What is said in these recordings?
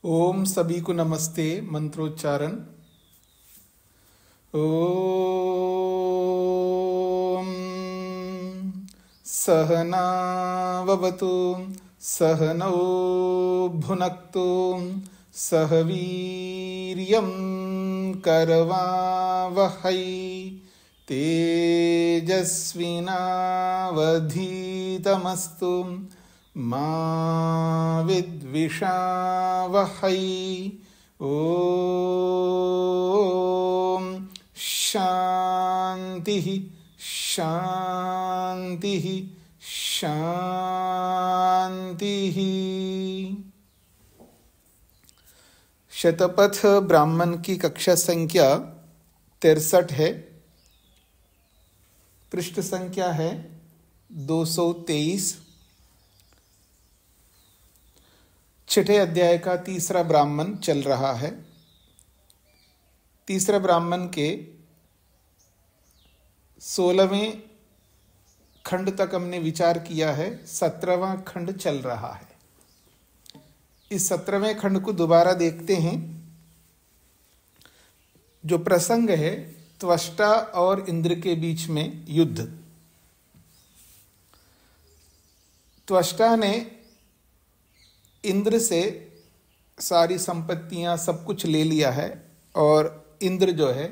ओम सभी को नमस्ते। मंत्रोच्चारण। ओम सहनाववतु सहनौ भुनक्तु सह वीर्यं करवावहै तेजस्विनावधीतमस्तु मा विद्विषावहै। ओम शांति शांति शांति। शतपथ ब्राह्मण की कक्षा संख्या 63 है। पृष्ठ संख्या है 223। छठे अध्याय का तीसरा ब्राह्मण चल रहा है। तीसरे ब्राह्मण के 16वें खंड तक हमने विचार किया है। 17वां खंड चल रहा है। इस 17वें खंड को दोबारा देखते हैं। जो प्रसंग है त्वष्टा और इंद्र के बीच में युद्ध। त्वष्टा ने इंद्र से सारी संपत्तियां सब कुछ ले लिया है और इंद्र जो है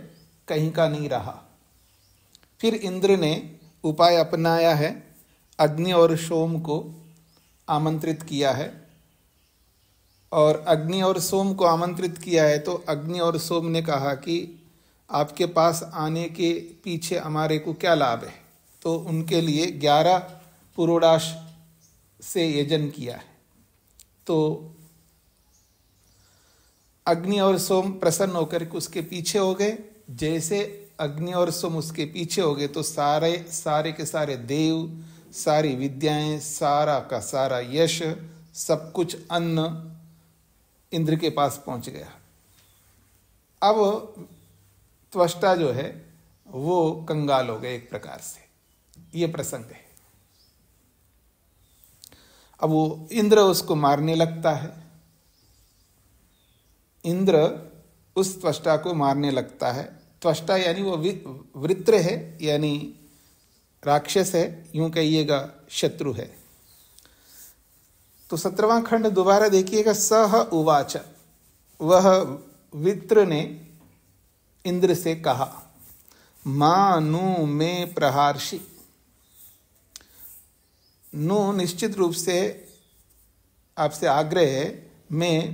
कहीं का नहीं रहा। फिर इंद्र ने उपाय अपनाया है। अग्नि और सोम को आमंत्रित किया है और अग्नि और सोम को आमंत्रित किया है तो अग्नि और सोम ने कहा कि आपके पास आने के पीछे हमारे को क्या लाभ है। तो उनके लिए 11 पुरोडाश से यजन किया है। तो अग्नि और सोम प्रसन्न होकर उसके पीछे हो गए। जैसे अग्नि और सोम उसके पीछे हो गए तो सारे के सारे देव, सारी विद्याएं, सारा का सारा यश, सब कुछ अन्न इंद्र के पास पहुंच गया। अब त्वष्टा जो है वो कंगाल हो गए एक प्रकार से। ये प्रसंग है। अब वो इंद्र उसको मारने लगता है। इंद्र उस त्वष्टा को मारने लगता है। त्वष्टा यानी वो वृत्र है, यानी राक्षस है, यूं कहिएगा शत्रु है। तो 17वां खंड दोबारा देखिएगा। सह उवाच, वह वृत्र ने इंद्र से कहा, मां नु में प्रहार्षि। नु निश्चित रूप से आपसे आग्रह है,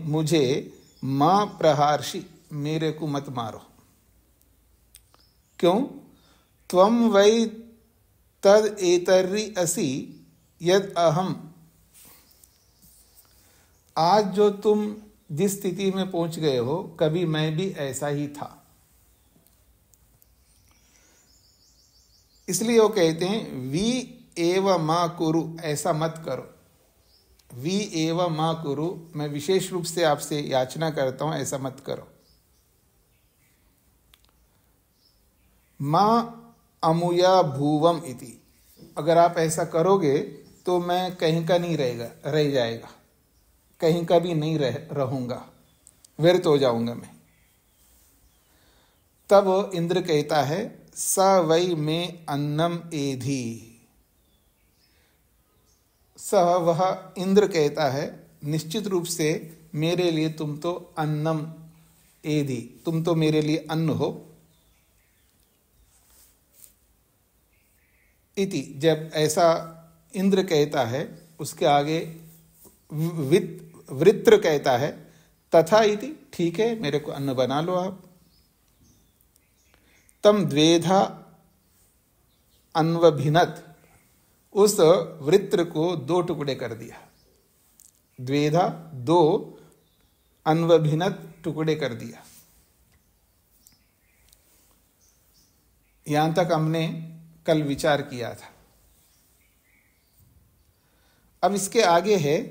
मुझे मां प्रहार्षि, मेरे को मत मारो। क्यों? त्वं वै तद एतर्रि असि यद अहम। आज जो तुम जिस स्थिति में पहुंच गए हो, कभी मैं भी ऐसा ही था। इसलिए वो कहते हैं वी एव मां कुरु, ऐसा मत करो। वी एव मां कुरु, मैं विशेष रूप से आपसे याचना करता हूं, ऐसा मत करो। मां अमुया भुवम इति, अगर आप ऐसा करोगे तो मैं कहीं का नहीं रह जाएगा, कहीं का भी नहीं रहूंगा, व्यर्थ हो जाऊंगा मैं। तब इंद्र कहता है स वै में अन्नम एधि। सह वह इंद्र कहता है निश्चित रूप से मेरे लिए तुम तो अन्नम एधि, तुम तो मेरे लिए अन्न हो। इति, जब ऐसा इंद्र कहता है उसके आगे वृत्र कहता है तथा इति, ठीक है मेरे को अन्न बना लो आप। तम द्वेधा अन्वभिनत, उस वृत्र को 2 टुकड़े कर दिया। द्वेधा 2, अन्वभिनत टुकड़े कर दिया। यहां तक हमने कल विचार किया था। अब इसके आगे है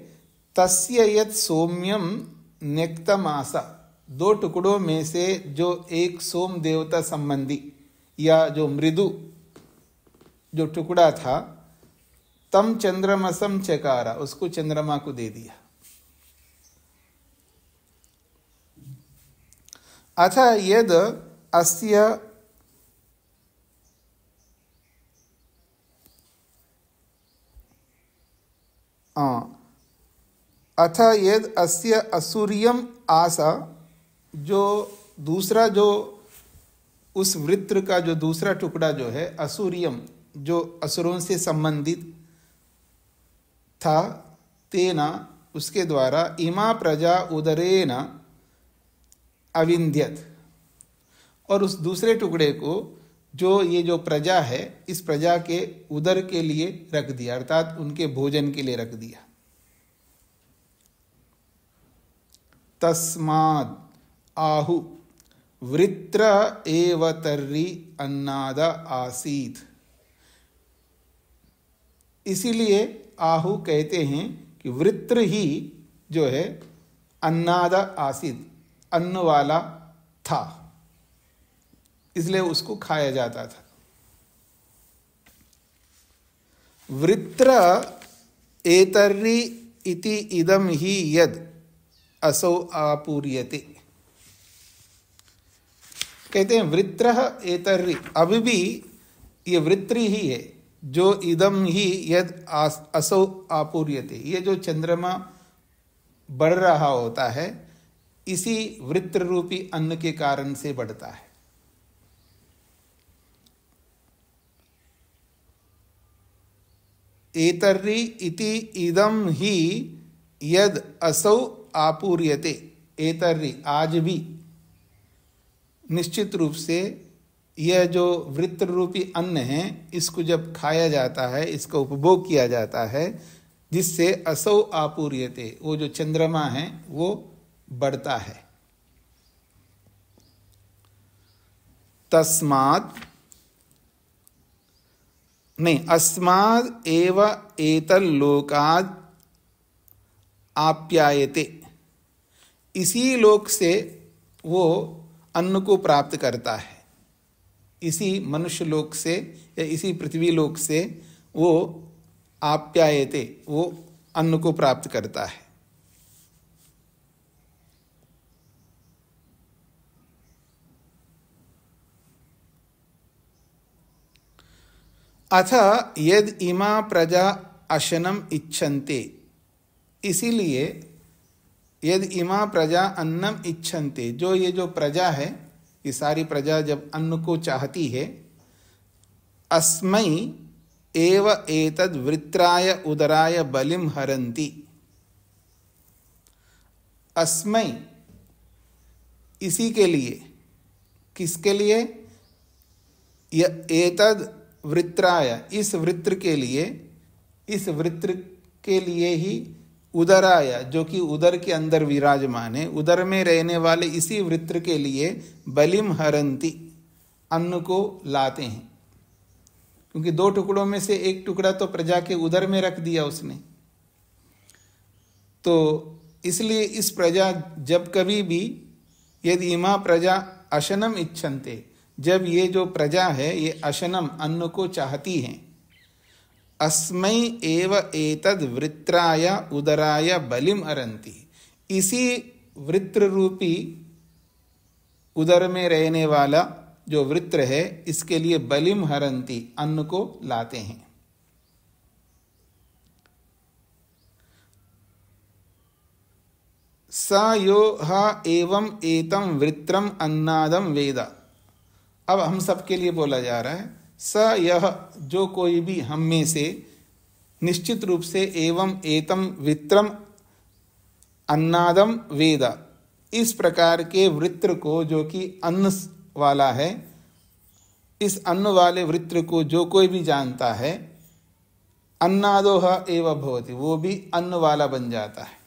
तस्य यत् सौम्यम न्यक्तमासा। 2 टुकड़ों में से जो एक सोम देवता संबंधी या जो मृदु जो टुकड़ा था, तम चंद्रमसम चकारा, उसको चंद्रमा को दे दिया। अथ यद अस्य अथ यद अस्य असुर्यम आसा, जो दूसरा जो उस वृत्र का जो दूसरा टुकड़ा जो है असुर्यम, जो असुरों से संबंधित था, तेना उसके द्वारा इमा प्रजा उदरेन अविंध्यत, और उस दूसरे टुकड़े को जो ये जो प्रजा है इस प्रजा के उदर के लिए रख दिया, अर्थात उनके भोजन के लिए रख दिया। तस्माद् आहु वृत्र एव तर्री अन्नाद आसीत, इसीलिए आहु कहते हैं कि वृत्र ही जो है अन्नाद आसीत, अन्न वाला था, इसलिए उसको खाया जाता था। वृत्र एतर्री इति इदम ही यद असौ आपूर्यते, कहते हैं वृत्र एतर्री, अभी भी ये वृत्री ही है जो इदम ही यद असौ आपूर्यते, ये जो चंद्रमा बढ़ रहा होता है इसी वृत्र रूपी अन्न के कारण से बढ़ता है। एतर्री इति इदम ही यद असौ आपूर्यते, एतर्री आज भी निश्चित रूप से यह जो वृत्र रूपी अन्न है इसको जब खाया जाता है, इसका उपभोग किया जाता है, जिससे असौ आपूर्यते, वो जो चंद्रमा है वो बढ़ता है। तस्मात् नहीं, अस्माद् एव एतल्लोकाद् आप्यायते, इसी लोक से वो अन्न को प्राप्त करता है, इसी मनुष्य लोक से या इसी पृथ्वी लोक से वो आप्यायते, वो अन्न को प्राप्त करता है। अथ यद इमा प्रजा अशनम इच्छन्ते, इसीलिए यद इमा प्रजा अन्नम इच्छन्ते, जो ये जो प्रजा है ये सारी प्रजा जब अन्न को चाहती है, अस्मै एव एतद् वृत्राय उदराय बलिम हरन्ति, अस्मै इसी के लिए, किसके लिए, एतद् वृत्राय इस वृत्र के लिए, इस वृत्र के लिए ही उदराय जो कि उदर के अंदर विराजमान है, उदर में रहने वाले इसी वृत्र के लिए बलिम हरंती अन्न को लाते हैं, क्योंकि दो टुकड़ों में से एक टुकड़ा तो प्रजा के उदर में रख दिया उसने, तो इसलिए इस प्रजा जब कभी भी यदि इमा प्रजा अशनम इच्छन्ते, जब ये जो प्रजा है ये अशनम अन्न को चाहती हैं, अस्मै एव एतद् वृत्राय उदराय बलिम हरन्ति, इसी वृत्र रूपी उदर में रहने वाला जो वृत्र है इसके लिए बलिम हरन्ति अन्न को लाते हैं। स यो हा एवं एतम वृत्रम अन्नादम वेद, अब हम सबके लिए बोला जा रहा है, स यह जो कोई भी हम में से निश्चित रूप से एवं एतम वृत्रम अन्नादम वेद, इस प्रकार के वृत्र को जो कि अन्न वाला है, इस अन्न वाले वृत्र को जो कोई भी जानता है, अन्नादोह एव भवति, वो भी अन्न वाला बन जाता है,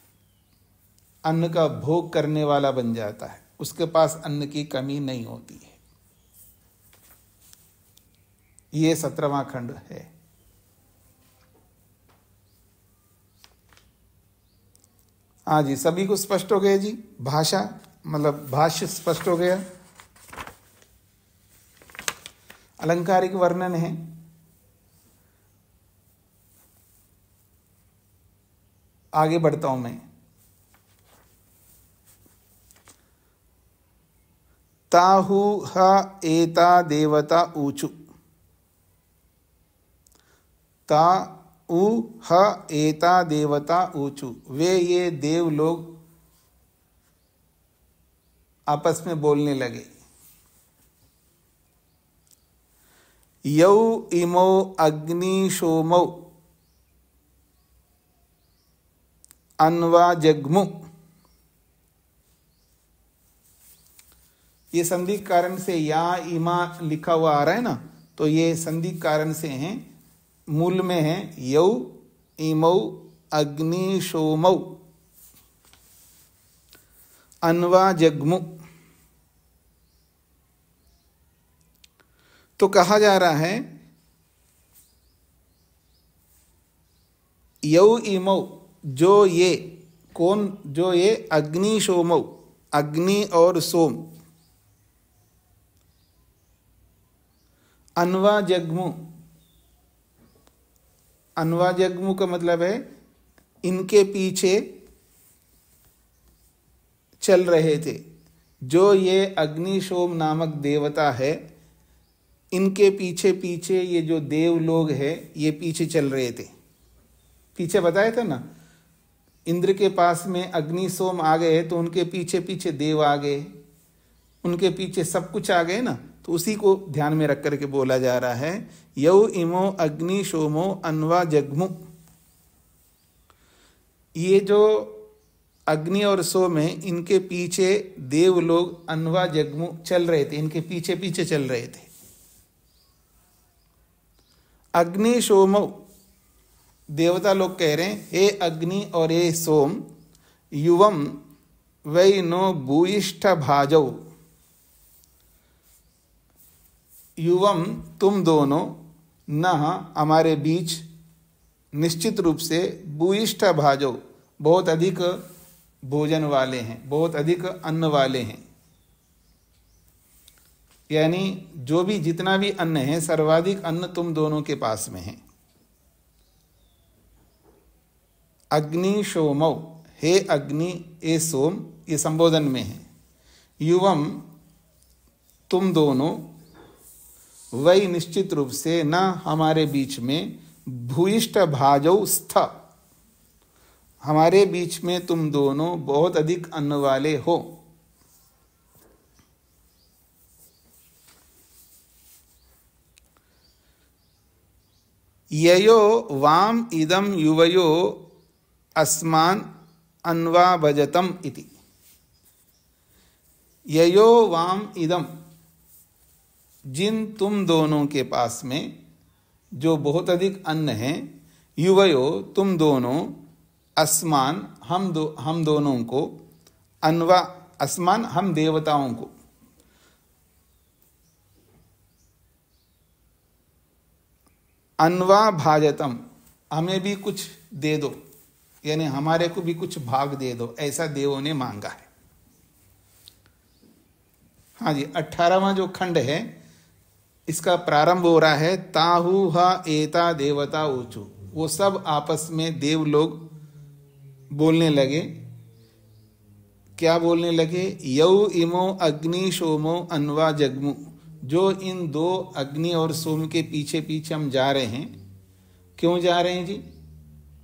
अन्न का भोग करने वाला बन जाता है, उसके पास अन्न की कमी नहीं होती है। ये 17वां खंड है। हाँ जी, सभी को स्पष्ट हो गया जी, भाषा मतलब भाष्य स्पष्ट हो गया, अलंकारिक वर्णन है। आगे बढ़ता हूं मैं। ताहु ह एता देवता ऊचु। ता उ ह एता देवता ऊचु, वे ये देव लोग आपस में बोलने लगे। यौ इमौ अग्नि सोमौ अन्वा जग्मु। ये संधि कारण से या इमा लिखा हुआ आ रहा है ना, तो ये संधि कारण से हैं। मूल में है यौ इमौ अग्नि सोमौ अन्वा जग्मु। तो कहा जा रहा है यौ इमौ, जो ये कौन, जो ये अग्नि सोमौ, अग्नि और सोम, अन्वा जग्मु। अन्वा जग्मु का मतलब है इनके पीछे चल रहे थे। जो ये अग्नि सोम नामक देवता है, इनके पीछे पीछे ये जो देव लोग हैं, ये पीछे चल रहे थे। पीछे बताया था ना, इंद्र के पास में अग्नि सोम आ गए तो उनके पीछे पीछे देव आ गए, उनके पीछे सब कुछ आ गए ना। तो उसी को ध्यान में रख करके बोला जा रहा है यौ इमो अग्नि सोमो अन्वा जग्मु। ये जो अग्नि और सोम है, इनके पीछे देव लोग अन्वा जग्मु चल रहे थे, इनके पीछे पीछे चल रहे थे। अग्नि सोमो, देवता लोग कह रहे हैं हे अग्नि और हे सोम, युवम वै नो भूयिष्ठ भाजौ। युवम तुम दोनों, न हमारे बीच, निश्चित रूप से, भूयिष्ठ भाजौ बहुत अधिक भोजन वाले हैं, बहुत अधिक अन्न वाले हैं। यानी जो भी जितना भी अन्न है, सर्वाधिक अन्न तुम दोनों के पास में है। अग्नि सोमौ, हे अग्नि ए सोम, ये संबोधन में है। युवम तुम दोनों, वही निश्चित रूप से, न हमारे बीच में, भूयिष्ठ भाजौ स्थ, हमारे बीच में तुम दोनों बहुत अधिक अन्न वाले हो। ययो वाम इदम युवयो अस्मान अन्वा भजतम इति। ययो वाम इदम, जिन तुम दोनों के पास में जो बहुत अधिक अन्न है, युवयो तुम दोनों, अस्मान हम दोनों को, अन्वा अस्मान हम देवताओं को, अन्वा भाजतम हमें भी कुछ दे दो, यानी हमारे को भी कुछ भाग दे दो, ऐसा देवों ने मांगा है। हाँ जी, 18वां जो खंड है इसका प्रारंभ हो रहा है ताहु हा एता देवता ऊचु। वो सब आपस में देव लोग बोलने लगे। क्या बोलने लगे? यौ इमो अग्नि सोमो अन्वा जग्मु, जो इन दो अग्नि और सोम के पीछे पीछे हम जा रहे हैं। क्यों जा रहे हैं जी?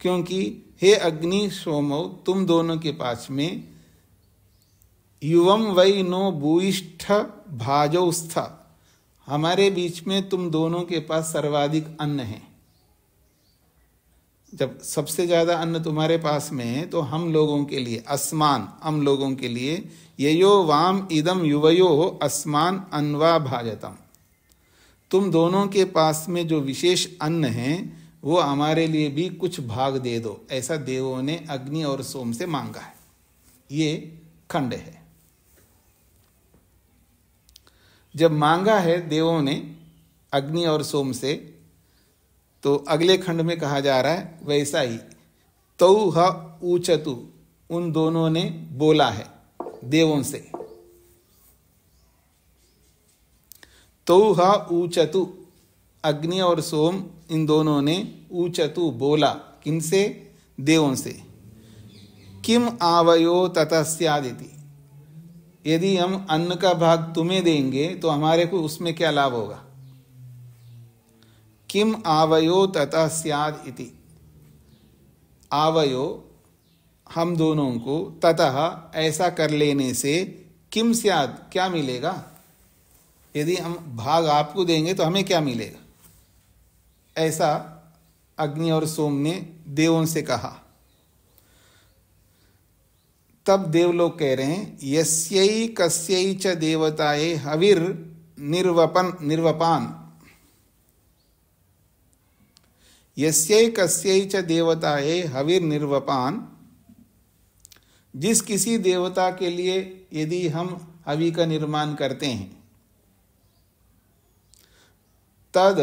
क्योंकि हे अग्नि सोमो, तुम दोनों के पास में, युवम वै नो भूयिष्ठ भाजौ स्थ, हमारे बीच में तुम दोनों के पास सर्वाधिक अन्न है। जब सबसे ज्यादा अन्न तुम्हारे पास में है तो हम लोगों के लिए, अस्मान हम लोगों के लिए, ययो वाम इदम युवयो अस्मान अन्वा भाजतम, तुम दोनों के पास में जो विशेष अन्न है वो हमारे लिए भी कुछ भाग दे दो, ऐसा देवों ने अग्नि और सोम से मांगा है। ये खंड है। जब मांगा है देवों ने अग्नि और सोम से, तो अगले खंड में कहा जा रहा है वैसा ही तौ ह ऊचतु, उन दोनों ने बोला है देवों से। तौ ह ऊचतु, अग्नि और सोम इन दोनों ने ऊचतु बोला, किनसे? देवों से। किम आवयो ततस्यादिति, यदि हम अन्न का भाग तुम्हें देंगे तो हमारे को उसमें क्या लाभ होगा? किम आवयो ततः स्याद इति। आवयो हम दोनों को, ततः ऐसा कर लेने से, किम स्याद क्या मिलेगा? यदि हम भाग आपको देंगे तो हमें क्या मिलेगा? ऐसा अग्नि और सोम ने देवों से कहा। तब देवलोग कह रहे हैं यस्यै कस्यै च देवताये हविर निर्वपान। यस्यै कस्यै च देवताये हविर निर्वपान। जिस किसी देवता के लिए यदि हम हवि का निर्माण करते हैं, तद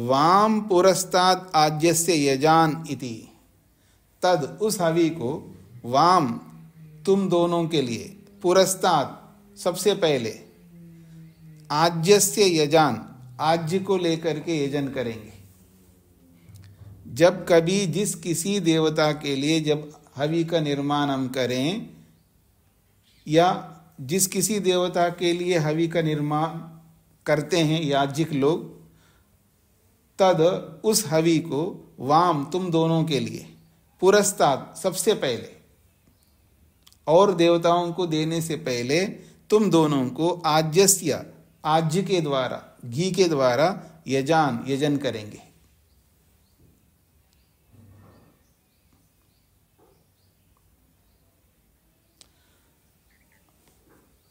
वाम पुरस्ताद आज्यस्य यजान इति। तद उस हवि को, वाम तुम दोनों के लिए, पुरस्ताद सबसे पहले, आज्यस्य यजान आज्य को लेकर के यजन करेंगे। जब कभी जिस किसी देवता के लिए जब हवि का निर्माण हम करें, या जिस किसी देवता के लिए हवि का निर्माण करते हैं याज्ञिक लोग, तद उस हवि को, वाम तुम दोनों के लिए, पुरस्ताद सबसे पहले, और देवताओं को देने से पहले तुम दोनों को आज्यस्य आज्य के द्वारा, घी के द्वारा यजन करेंगे।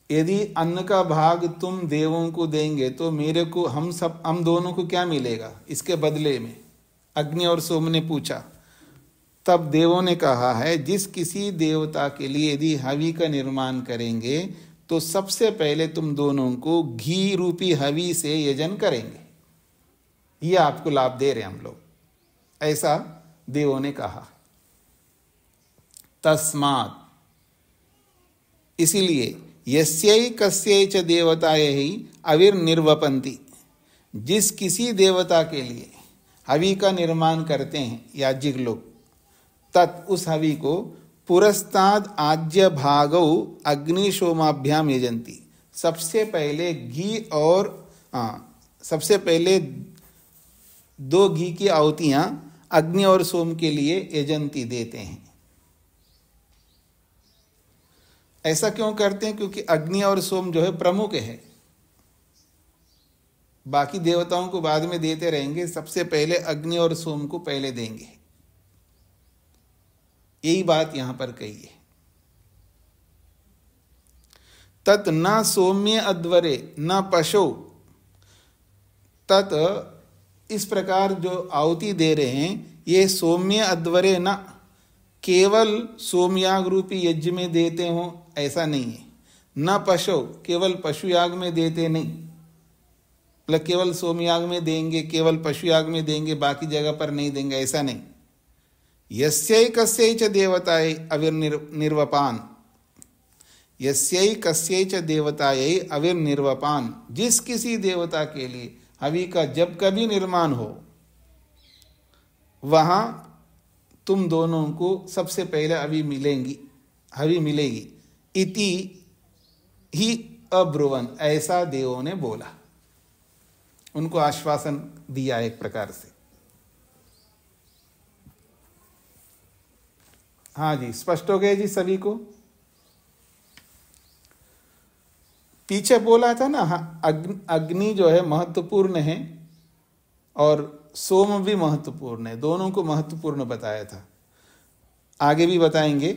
यदि अन्न का भाग तुम देवों को देंगे तो मेरे को, हम दोनों को क्या मिलेगा इसके बदले में? अग्नि और सोम ने पूछा। तब देवों ने कहा है जिस किसी देवता के लिए यदि हवि का निर्माण करेंगे तो सबसे पहले तुम दोनों को घी रूपी हवि से यजन करेंगे। ये आपको लाभ दे रहे हम लोग, ऐसा देवों ने कहा। तस्मात् इसीलिए यस्यै कस्यै च देवतायै ही अविर्निर्वपन्ति। जिस किसी देवता के लिए हवि का निर्माण करते हैं याज्ञिक लोग, तत् उस हवि को पुरस्ताद आज्य भागौ अग्निशोमाभ्याम यजन्ति। सबसे पहले घी और सबसे पहले 2 घी की आहुतियां अग्नि और सोम के लिए यजंती देते हैं। ऐसा क्यों करते हैं? क्योंकि अग्नि और सोम जो है प्रमुख है, बाकी देवताओं को बाद में देते रहेंगे, सबसे पहले अग्नि और सोम को पहले देंगे। यही बात यहां पर कही है। तत् न सौम्य अध्वरे न पशो। तत् इस प्रकार जो आहुति दे रहे हैं, ये सौम्य अध्वरे न केवल सोमयाग रूपी यज्ञ में देते हो ऐसा नहीं है। न पशु, केवल पशुयाग में देते नहीं, मतलब केवल सोमयाग में देंगे, केवल पशुयाग में देंगे, बाकी जगह पर नहीं देंगे, ऐसा नहीं। यस्यै कस्यै च देवतायै अविर्निर्वपान। यस्यै कस्यै च देवतायै अविर्निर्वपान। जिस किसी देवता के लिए हवि का जब कभी निर्माण हो, वहां तुम दोनों को सबसे पहले हवि मिलेगी। इति ही अब्रुवन, ऐसा देवों ने बोला, उनको आश्वासन दिया एक प्रकार से। हाँ जी, स्पष्ट हो गया जी सभी को? पीछे बोला था ना, अग्नि जो है महत्वपूर्ण है और सोम भी महत्वपूर्ण है, दोनों को महत्वपूर्ण बताया था, आगे भी बताएंगे।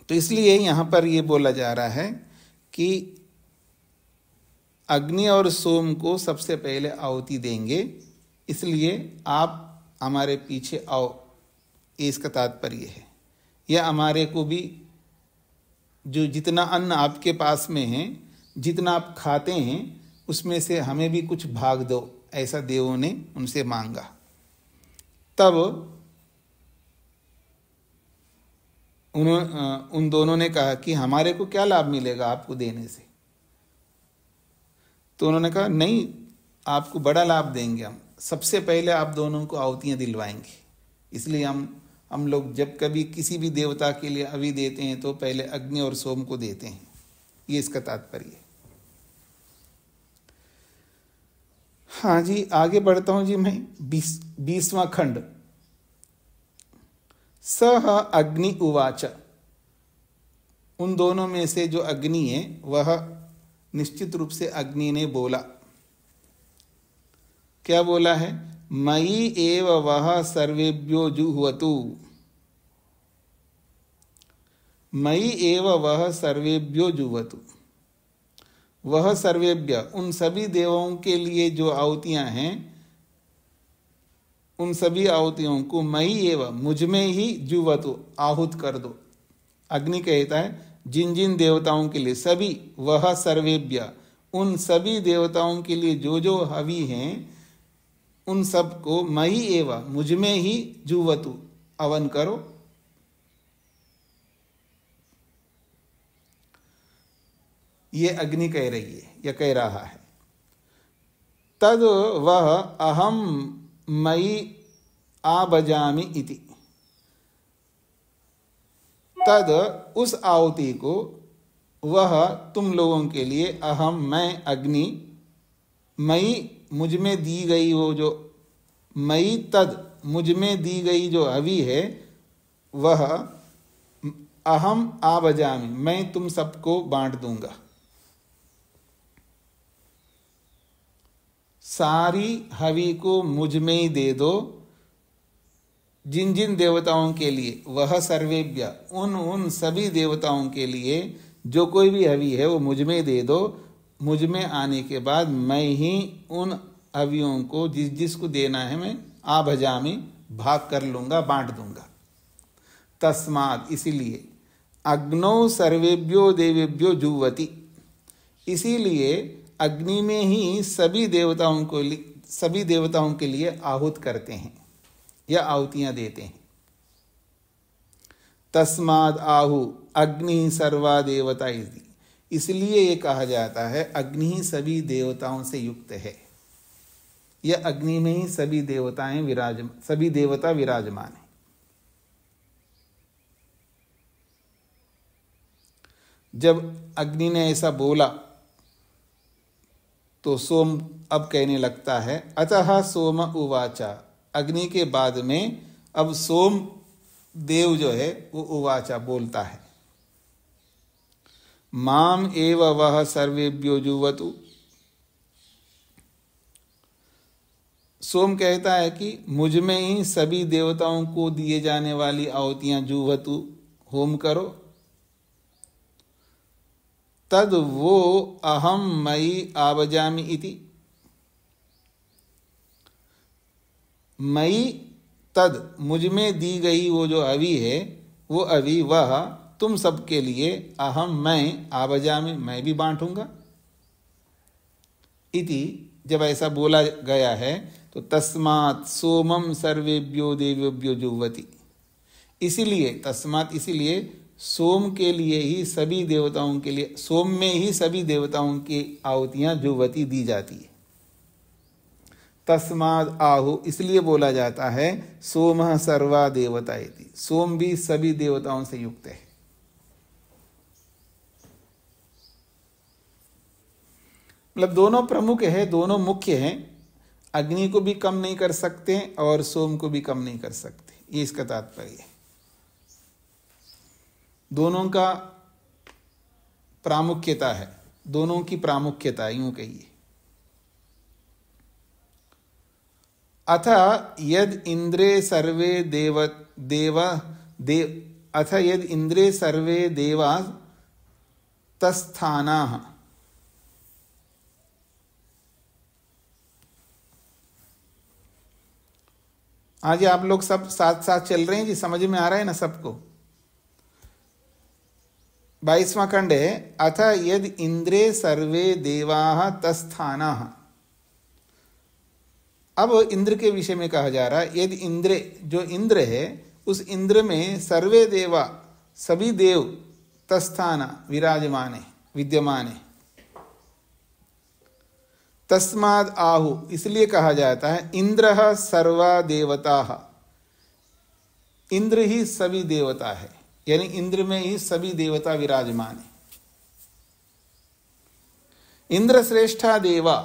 तो इसलिए यहां पर यह बोला जा रहा है कि अग्नि और सोम को सबसे पहले आहुति देंगे, इसलिए आप हमारे पीछे आओ, ये इसका तात्पर्य है। यह हमारे को भी जो जितना अन्न आपके पास में है, जितना आप खाते हैं, उसमें से हमें भी कुछ भाग दो, ऐसा देवों ने उनसे मांगा। तब उन दोनों ने कहा कि हमारे को क्या लाभ मिलेगा आपको देने से? तो उन्होंने कहा नहीं, आपको बड़ा लाभ देंगे हम, सबसे पहले आप दोनों को आहुतियां दिलवाएंगे। इसलिए हम लोग जब कभी किसी भी देवता के लिए हवि देते हैं तो पहले अग्नि और सोम को देते हैं। ये इसका तात्पर्य है। हाँ जी, आगे बढ़ता हूं जी मैं। 20वां खंड। सह अग्नि उवाच। उन दोनों में से जो अग्नि है वह निश्चित रूप से अग्नि ने बोला। क्या बोला है? मयि एव वह सर्वेभ्यो जुह्वतु। मयि एव वह सर्वेभ्यो जुह्वतु। वह सर्वेभ्य, उन सभी देवों के लिए जो आहुतियां हैं, उन सभी आहुतियों को मयि एव, मुझ में ही जुह्वतु, आहूत कर दो। अग्नि कहता है जिन जिन देवताओं के लिए, सभी, वह सर्वेभ्य, उन सभी देवताओं के लिए जो जो हवि हैं, उन सबको मयि एव, मुझ में ही जुह्वतु, हवन करो। ये अग्नि कह रही है या कह रहा है। तद वह अहम मयि आभजामि इति। तद, उस आहुति को, वह, तुम लोगों के लिए, अहम, मैं, अग्नि, मयि, मुझ में दी गई वो जो, मयि तद, मुझ में दी गई जो हवि है, वह अहम आभजामि, मैं तुम सबको बांट दूंगा। सारी हवि को मुझ में ही दे दो। जिन जिन देवताओं के लिए, वह सर्वेभ्य, उन सभी देवताओं के लिए जो कोई भी हवि है वो मुझ में दे दो। मुझ में आने के बाद मैं ही उन हवियों को जिस जिसको देना है मैं आभजामि, भाग कर लूंगा, बांट दूंगा। तस्मात्, इसीलिए, अग्नौ सर्वेभ्यो देवेभ्यो जुह्वति, इसीलिए अग्नि में ही सभी देवताओं के लिए आहूत करते हैं या आहुतियां देते हैं। तस्माद् आहु अग्नि सर्वा देवता, इसलिए ये कहा जाता है अग्नि ही सभी देवताओं से युक्त है। यह अग्नि में ही सभी देवता विराजमान है। जब अग्नि ने ऐसा बोला तो सोम अब कहने लगता है, अतः सोम उवाचा, अग्नि के बाद में अब सोम देव जो है वो उवाचा, बोलता है। माम एव वह सर्वेभ्यो जुह्वतु। सोम कहता है कि मुझ में ही सभी देवताओं को दिए जाने वाली आहुतियां जुह्वतु, होम करो। तद वो अहम मयि आभजामि इति। मयि तद, मुझ में दी गई वो जो हवि है, वो हवि, वह तुम सबके लिए, अहम, मैं, आभजामि, मैं भी बांटूंगा। इति, जब ऐसा बोला गया है तो तस्मात् सोमम सर्वेभ्यो देवेभ्यो जुह्वति, इसीलिए, तस्मात्, इसीलिए, सोम के लिए ही सभी देवताओं के लिए, सोम में ही सभी देवताओं की आहुतियां जुह्वति, दी जाती है। तस्माद् आहु, इसलिए बोला जाता है सोमः सर्वा देवता इति, सोम भी सभी देवताओं से युक्त है। मतलब दोनों प्रमुख है, दोनों मुख्य हैं। अग्नि को भी कम नहीं कर सकते और सोम को भी कम नहीं कर सकते, ये इसका तात्पर्य है। दोनों का प्रामुख्यता है, दोनों की प्रामुख्यता, यूं कहिए। अथ यद इंद्रे सर्वे अथ यद इंद्रे सर्वे देवा तस्थानाः। आज आप लोग सब साथ साथ चल रहे हैं जी, समझ में आ रहा है ना सबको? 22वां खंड है, अथ यद इंद्रे सर्वे देवाः तस्थानाः। अब इंद्र के विषय में कहा जा रहा है, यदि इंद्र, जो इंद्र है, उस इंद्र में सर्वे देवा, सभी देव, तस्थाना, विराजमान है, विद्यमान है। तस्माद् आहु, इसलिए कहा जाता है इंद्रः सर्वा देवताः, इंद्र ही सभी देवता है, यानी इंद्र में ही सभी देवता विराजमान है। इंद्र श्रेष्ठा देवा,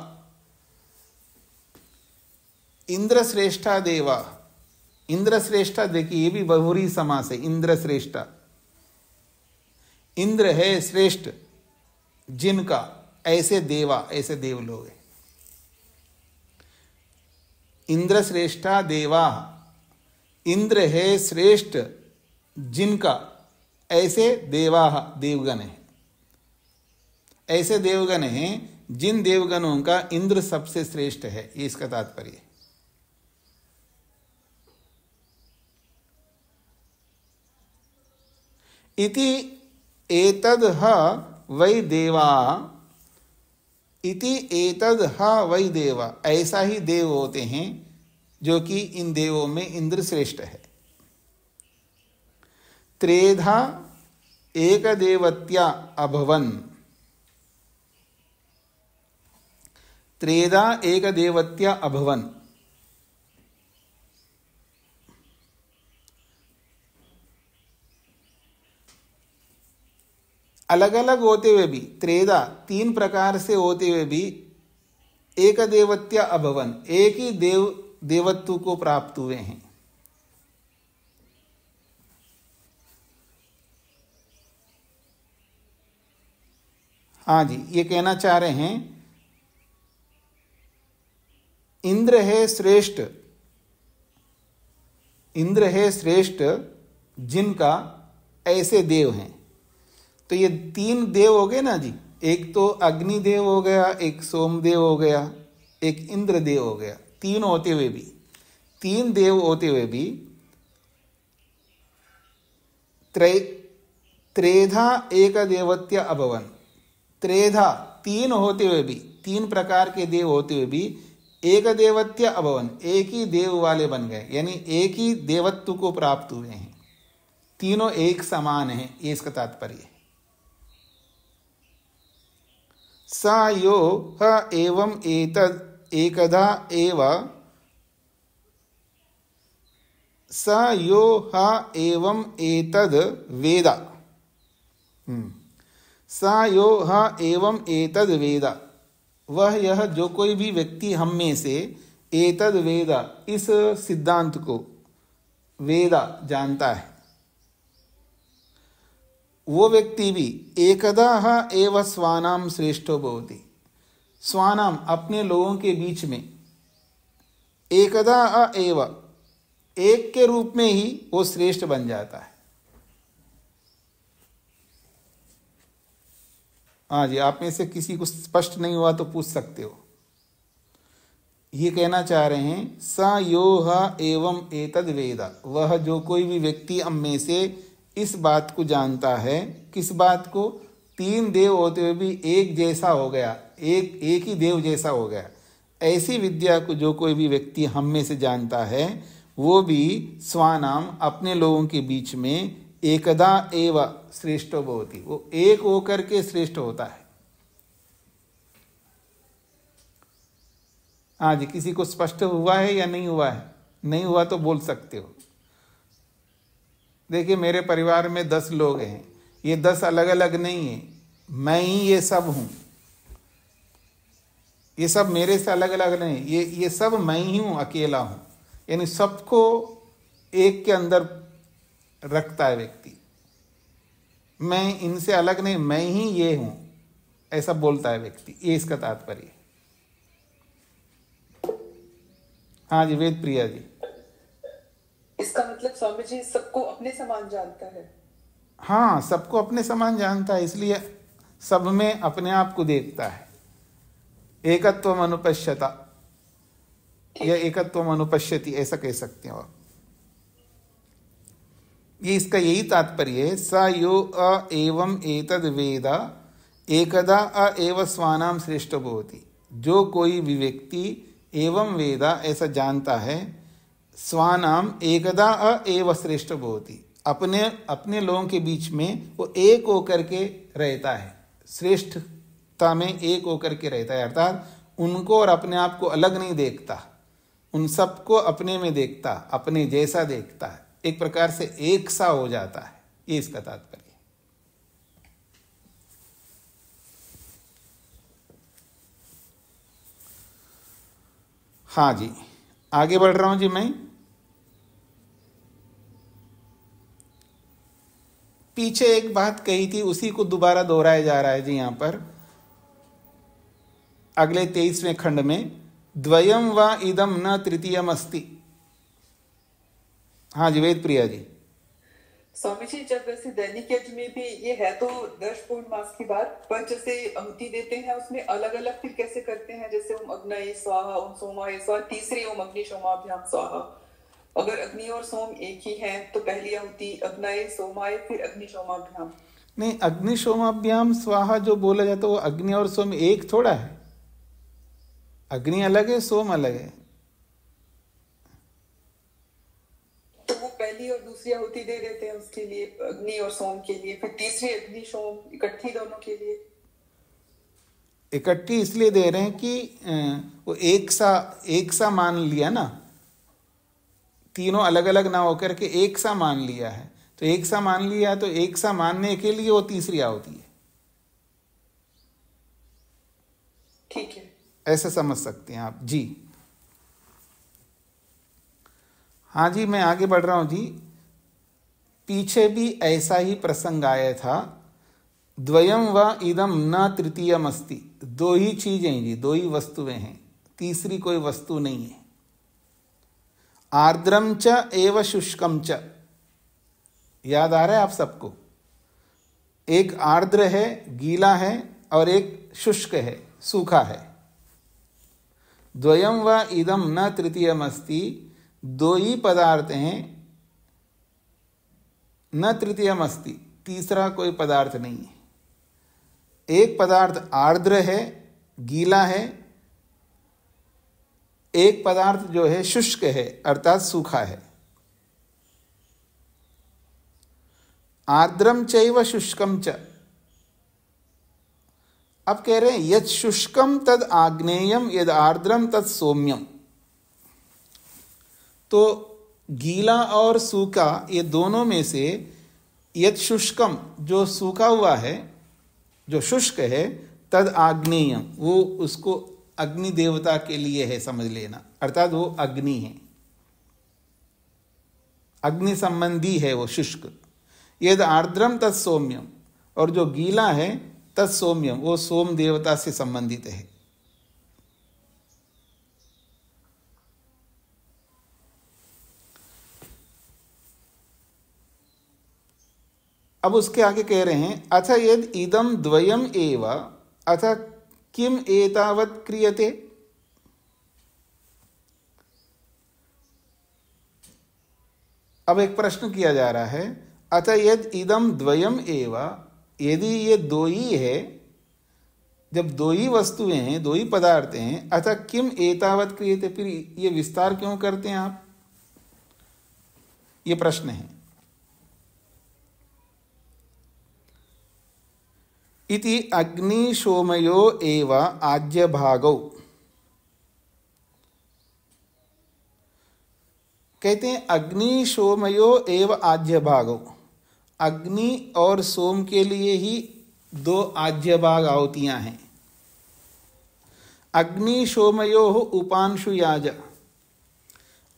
इंद्र श्रेष्ठा देवा, इंद्र श्रेष्ठा, देखिए ये भी बहुरी समास है। इंद्र श्रेष्ठा, इंद्र है श्रेष्ठ जिनका, ऐसे देवा, ऐसे देव लोग हैं। इंद्र श्रेष्ठा देवा, इंद्र है श्रेष्ठ जिनका, ऐसे देवा, देवगण है, ऐसे देवगण हैं जिन देवगणों का इंद्र सबसे श्रेष्ठ है, ये इसका तात्पर्य है। इति एतद् ह वै देवा, इति एतद् ह वै देवा, ऐसा ही देव होते हैं जो कि इन देवों में इंद्र श्रेष्ठ है। त्रेधा एक देवत्या अभवन, त्रेधा एक देवत्या अभवन, अलग अलग होते हुए भी, त्रेधा तीन प्रकार से होते हुए भी, एक देवत्या अभवन, एक ही देवत्व को प्राप्त हुए हैं। हाँ जी, ये कहना चाह रहे हैं इंद्र है श्रेष्ठ, इंद्र है श्रेष्ठ जिनका ऐसे देव हैं। तो ये तीन देव हो गए ना जी, एक तो अग्निदेव हो गया, एक सोमदेव हो गया, एक इंद्रदेव हो गया। तीन होते हुए भी, तीन देव होते हुए भी त्रेधा एक देवत्य अभवन, त्रेधा तीन होते हुए भी, तीन प्रकार के देव होते हुए भी एक देवत्य अभवन, एक ही देव वाले बन गए, यानी एक ही देवत्व को प्राप्त हुए हैं। तीनों एक समान हैं, ये इसका तात्पर्य है। सा यो ह एवं एतद् एकदा एव, स यो ह एवं एतद् वेद, स यो ह एवं एतद् वेद, वह यह जो कोई भी व्यक्ति हम में से एतद् वेद, इस सिद्धांत को वेद जानता है, वो व्यक्ति भी एकदा एव स्वानाम श्रेष्ठो भवति, स्वानाम अपने लोगों के बीच में, एकदा एव एक के रूप में ही वो श्रेष्ठ बन जाता है। हाँ जी, आप में से किसी को स्पष्ट नहीं हुआ तो पूछ सकते हो। ये कहना चाह रहे हैं स यो ह एवं एतद् वेद, वह जो कोई भी व्यक्ति हम में से इस बात को जानता है, किस बात को, तीन देव होते हुए भी एक जैसा हो गया, एक ही देव जैसा हो गया, ऐसी विद्या को जो कोई भी व्यक्ति हम में से जानता है, वो भी स्वानाम अपने लोगों के बीच में एकदा एव श्रेष्ठो भवति, वो एक होकर के श्रेष्ठ होता है। हाँ जी, किसी को स्पष्ट हुआ है या नहीं हुआ है? नहीं हुआ तो बोल सकते हो। देखिए, मेरे परिवार में 10 लोग हैं, ये 10 अलग अलग नहीं है, मैं ही ये सब हूं, ये सब मेरे से अलग अलग नहीं, ये सब मैं ही हूं, अकेला हूं, यानी सबको एक के अंदर रखता है व्यक्ति। मैं इनसे अलग नहीं, मैं ही ये हूं, ऐसा बोलता है व्यक्ति, ये इसका तात्पर्य है। हाँ जी, वेद प्रिया जी। इसका मतलब स्वामी जी सबको अपने समान जानता है। हाँ, सबको अपने समान जानता है, इसलिए सब में अपने आप को देखता है। एकत्वम अनुपश्यता या एकत्वम अनुपश्यति, ऐसा कह सकते हो आप। ये इसका यही तात्पर्य है। स यो अ एवं एतद् वेद एकदा अ एव स्वानाम श्रेष्ठ भवति, जो कोई भी व्यक्ति एवं वेदा ऐसा जानता है, स्वानाम एकदा अ एव श्रेष्ठ भवति, अपने लोगों के बीच में वो एक होकर के रहता है, श्रेष्ठता में एक होकर के रहता है, अर्थात उनको और अपने आप को अलग नहीं देखता, उन सबको अपने में देखता, अपने जैसा देखता है, एक प्रकार से एक सा हो जाता है, ये इसका तात्पर्य। हाँ जी, आगे बढ़ रहा हूं जी मैं। पीछे एक बात कही थी, उसी को दोबारा दोहराया जा रहा है जी यहां पर अगले 23वें खंड में। द्वयम व इदम न तृतीयम अस्ति। हाँ जी वेद प्रिया जी। स्वामी जी, जब वैसे दैनिक यज्ञ में भी ये है तो 10 पूर्णमास की बात, पर जैसे आहुति देते हैं उसमें अलग अलग फिर कैसे करते हैं? जैसे ओम अग्नये स्वाहा, ओम सोमाय स्वाहा, तीसरी ओम अग्नि सोमाभ्याम स्वाहा। अगर अग्नि और सोम एक ही हैं तो पहली आहुति अग्नये सोमाय, फिर अग्नि सोमाभ्याम। नहीं, अग्नि सोमाभ्याम स्वाहा जो बोला जाता है वो अग्नि और सोम एक थोड़ा है। अग्नि अलग है, सोम अलग है। तो वो पहली और दूसरी आहुति दे देते हैं उसके लिए, अग्नि और सोम के लिए, फिर तीसरी अग्नि सोम इकट्ठी दोनों के लिए। इकट्ठी इसलिए दे रहे हैं कि वो एक सा मान लिया ना, तीनों अलग अलग ना होकर के एक सा मान लिया है। तो एक सा मान लिया तो एक सा मानने के लिए वो तीसरी आहुति है। ठीक है, ऐसा समझ सकते हैं आप जी। हाँ जी, मैं आगे बढ़ रहा हूं जी। पीछे भी ऐसा ही प्रसंग आया था। द्वयम व इदम न तृतीयम अस्ति। दो ही चीजें हैं जी, दो ही वस्तुएं हैं, तीसरी कोई वस्तु नहीं है। आर्द्रम च एव शुष्कम च। याद आ रहा है आप सबको? एक आर्द्र है, गीला है, और एक शुष्क है, सूखा है। द्वयम व इदम न तृतीयम अस्ति। दो ही पदार्थ हैं, न तृतीयम अस्ति, तीसरा कोई पदार्थ नहीं है। एक पदार्थ आर्द्र है, गीला है, एक पदार्थ जो है शुष्क है अर्थात सूखा है। आर्द्रम चैव शुष्कम च। अब कह रहे हैं यद शुष्कम तद आग्नेयम यद आर्द्रम तद सौम्यम। तो गीला और सूखा ये दोनों में से यद शुष्कम जो सूखा हुआ है, जो शुष्क है, तद आग्नेयम वो उसको अग्नि देवता के लिए है समझ लेना, अर्थात वो अग्नि है, अग्नि संबंधी है वो शुष्क। यद आर्द्रम तत् सौम्यम, और जो गीला है तत् सौम्यम वो सोम देवता से संबंधित है। अब उसके आगे कह रहे हैं अथ यद इदम द्वयम एव अथ किम एतावत् क्रियते। अब एक प्रश्न किया जा रहा है, अथ यद इदम द्वयम एव, यदि ये दो ही है, जब दो ही वस्तुएं हैं, दो ही पदार्थ हैं, अथ किम एतावत् क्रियते, फिर ये विस्तार क्यों करते हैं आप? ये प्रश्न है। इति अग्निशोमयो एव आज्य भागौ। कहते हैं अग्निशोमयो एव आज्य भागौ। अग्नि और सोम के लिए ही दो आज्य भाग आहुतियां हैं। अग्निशोमयो उपांशु याज।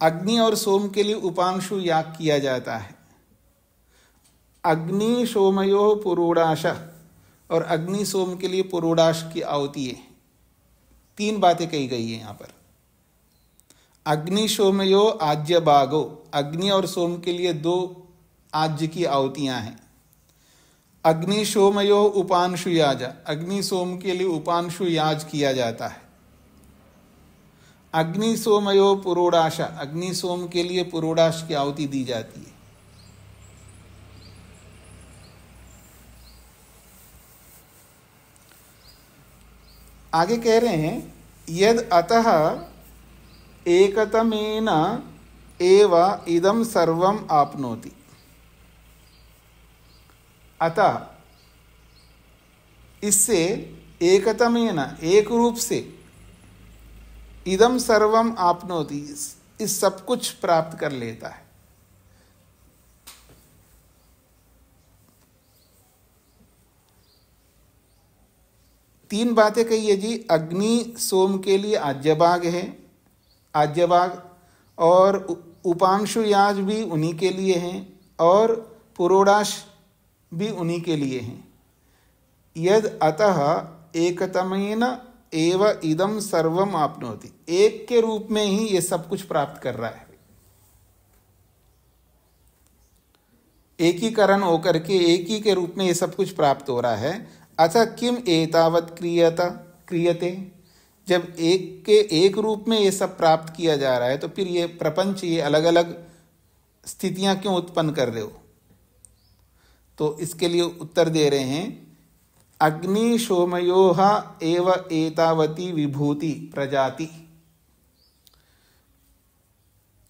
अग्नि और सोम के लिए उपांशु याग किया जाता है। अग्निशोमयो पुरोडाश, और अग्नि सोम के लिए पुरोडाश की आहुति है। तीन बातें कही गई है यहां पर। अग्निशोमयो आज्य भागो, अग्नि और सोम के लिए दो आज्य की आहुतियां हैं। अग्निशोमयो उपांशु याज, अग्नि सोम के लिए उपांशु याज किया जाता है। अग्नि सोमयो पुरोडाश, अग्नि सोम के लिए पुरोडाश की आहुति दी जाती है। आगे कह रहे हैं यद अतः एकतमेन एव इदम सर्वम आपनोति। अतः इससे एकतमेन, एक रूप से, इदम सर्वम आपनोति, इस सब कुछ प्राप्त कर लेता है। तीन बातें कही है जी। अग्नि सोम के लिए आज्य भाग है, आज्यभाग, और उपांशु याज भी उन्हीं के लिए हैं और पुरोडाश भी उन्हीं के लिए हैं। यद अतः एकतमेन एव इदम सर्वम आपनोति, एक के रूप में ही ये सब कुछ प्राप्त कर रहा है। एकीकरण होकर के एक ही के रूप में ये सब कुछ प्राप्त हो रहा है। अतः किम एतावत क्रियते, जब एक के एक रूप में ये सब प्राप्त किया जा रहा है तो फिर ये प्रपंच, ये अलग अलग स्थितियां क्यों उत्पन्न कर रहे हो? तो इसके लिए उत्तर दे रहे हैं, अग्नि सोमयोः एव एतावती विभूति प्रजाति।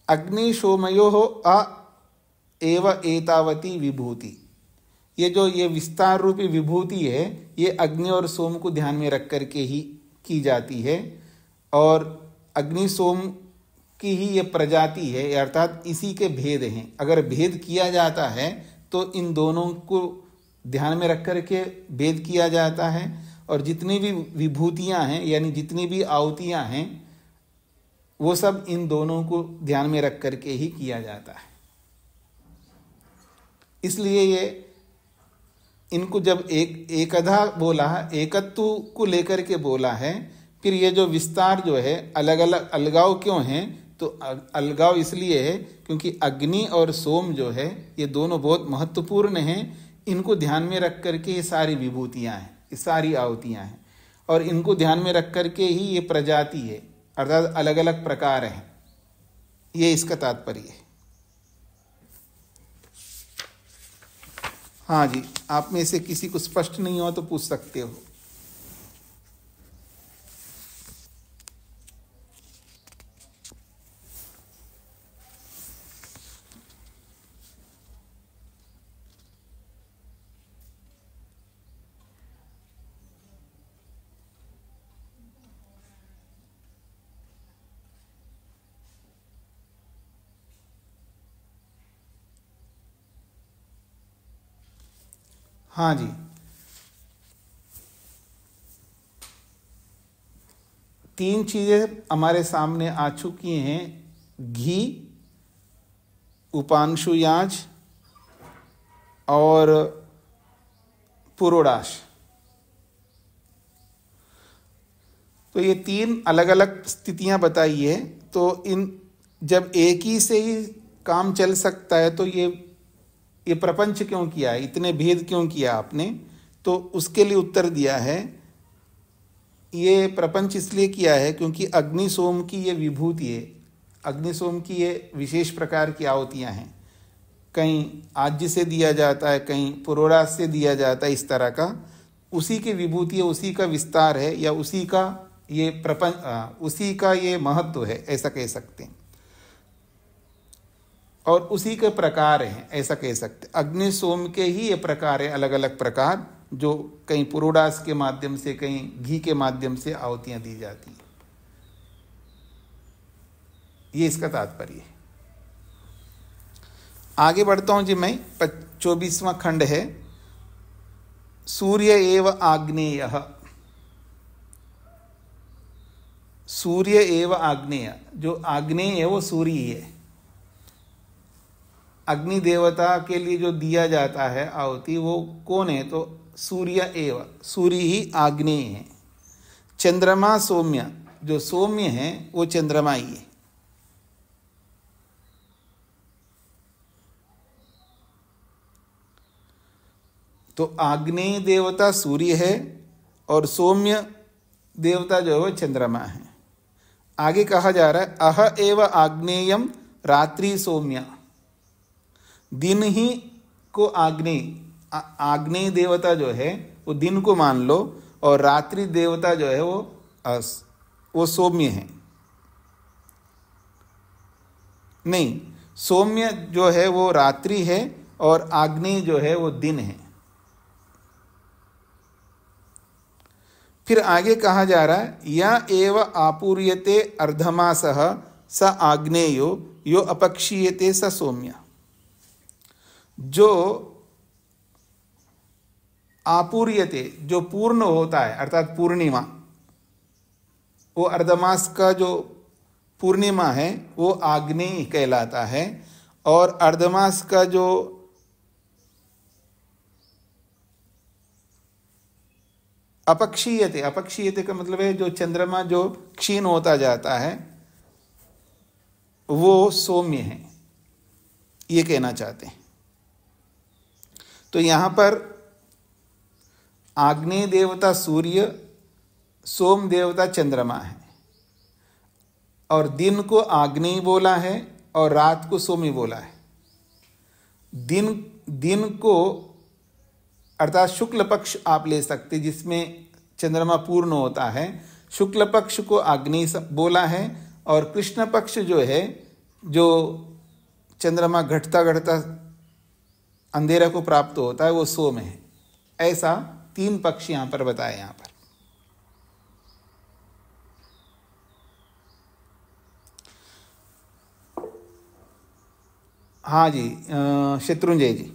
अग्नि सोमयोः एव एतावती विभूति, ये विस्तार रूपी विभूति है, ये अग्नि और सोम को ध्यान में रख करके ही की जाती है। और अग्नि सोम की ही ये प्रजाति है, अर्थात इसी के भेद हैं। अगर भेद किया जाता है तो इन दोनों को ध्यान में रख करके भेद किया जाता है, और जितनी भी विभूतियां हैं यानी जितनी भी आहुतियां हैं वो सब इन दोनों को ध्यान में रख करके ही किया जाता है। इसलिए ये इनको जब एकधा बोला, एकत्व को लेकर के बोला है। फिर ये जो विस्तार जो है, अलग अलग अलगाव क्यों है? तो अलगाव इसलिए है क्योंकि अग्नि और सोम जो है ये दोनों बहुत महत्वपूर्ण हैं। इनको ध्यान में रख करके ये सारी विभूतियां हैं, ये सारी आहुतियां हैं, और इनको ध्यान में रख करके ही ये प्रजाति है, अर्थात अलग अलग प्रकार हैं। ये इसका तात्पर्य है। हाँ जी, आप में से किसी को स्पष्ट नहीं हो तो पूछ सकते हो। हाँ जी, तीन चीजें हमारे सामने आ चुकी हैं, घी, उपांशुयाज और पुरोडाश। तो ये तीन अलग अलग स्थितियां बताई है। तो इन जब एक ही से ही काम चल सकता है तो ये प्रपंच क्यों किया है, इतने भेद क्यों किया आपने? तो उसके लिए उत्तर दिया है, ये प्रपंच इसलिए किया है क्योंकि अग्नि सोम की ये विभूति है, अग्नि सोम की ये विशेष प्रकार की आहुतियां हैं। कहीं आज्य से दिया जाता है, कहीं पुरोडाश से दिया जाता है, इस तरह का उसी की विभूति है, उसी का विस्तार है, या उसी का ये प्रपंच, उसी का ये महत्व है, ऐसा कह सकते हैं। और उसी के प्रकार हैं, ऐसा कह सकते। अग्नि सोम के ही ये प्रकार है, अलग अलग प्रकार, जो कहीं पुरोडाश के माध्यम से, कहीं घी के माध्यम से आहुतियां दी जाती हैं। ये इसका तात्पर्य है। आगे बढ़ता हूं जी मैं। 24वां खंड है, सूर्य एव आग्नेय। सूर्य एव आग्नेय, जो आग्नेय है वो सूर्य ही है। अग्नि देवता के लिए जो दिया जाता है आहुति, वो कौन है? तो सूर्य एव, सूर्य ही आग्नेय है। चंद्रमा सौम्य, जो सौम्य है वो चंद्रमा ही है। तो आग्नेय देवता सूर्य है और सौम्य देवता जो है वो चंद्रमा है। आगे कहा जा रहा है, अह एव आग्नेयम रात्रि सौम्य। दिन ही को आग्नेय देवता जो है वो दिन को मान लो, और रात्रि देवता जो है वो सौम्य है। नहीं, सौम्य जो है वो रात्रि है और आग्नेय जो है वो दिन है। फिर आगे कहा जा रहा है, या एव आपूर्यते अर्धमासः स आग्नेयो यो अपक्षीयते स सौम्य। जो आपूर्यते, जो पूर्ण होता है, अर्थात पूर्णिमा, वो अर्धमास का जो पूर्णिमा है वो आग्नेय कहलाता है, और अर्धमास का जो अपक्षीयते, अपक्षीयते का मतलब है जो चंद्रमा जो क्षीण होता जाता है वो सौम्य है, ये कहना चाहते हैं। तो यहां पर आग्नेय देवता सूर्य, सोम देवता चंद्रमा है, और दिन को आग्नेय बोला है और रात को सोमी बोला है। दिन को अर्थात शुक्ल पक्ष आप ले सकते जिसमें चंद्रमा पूर्ण होता है, शुक्ल पक्ष को आग्नेय बोला है, और कृष्ण पक्ष जो है, जो चंद्रमा घटता घटता अंधेरा को प्राप्त होता है, वो सोम है। ऐसा 3 पक्ष यहां पर बताए। यहां पर हाँ जी, शत्रुंजय जी।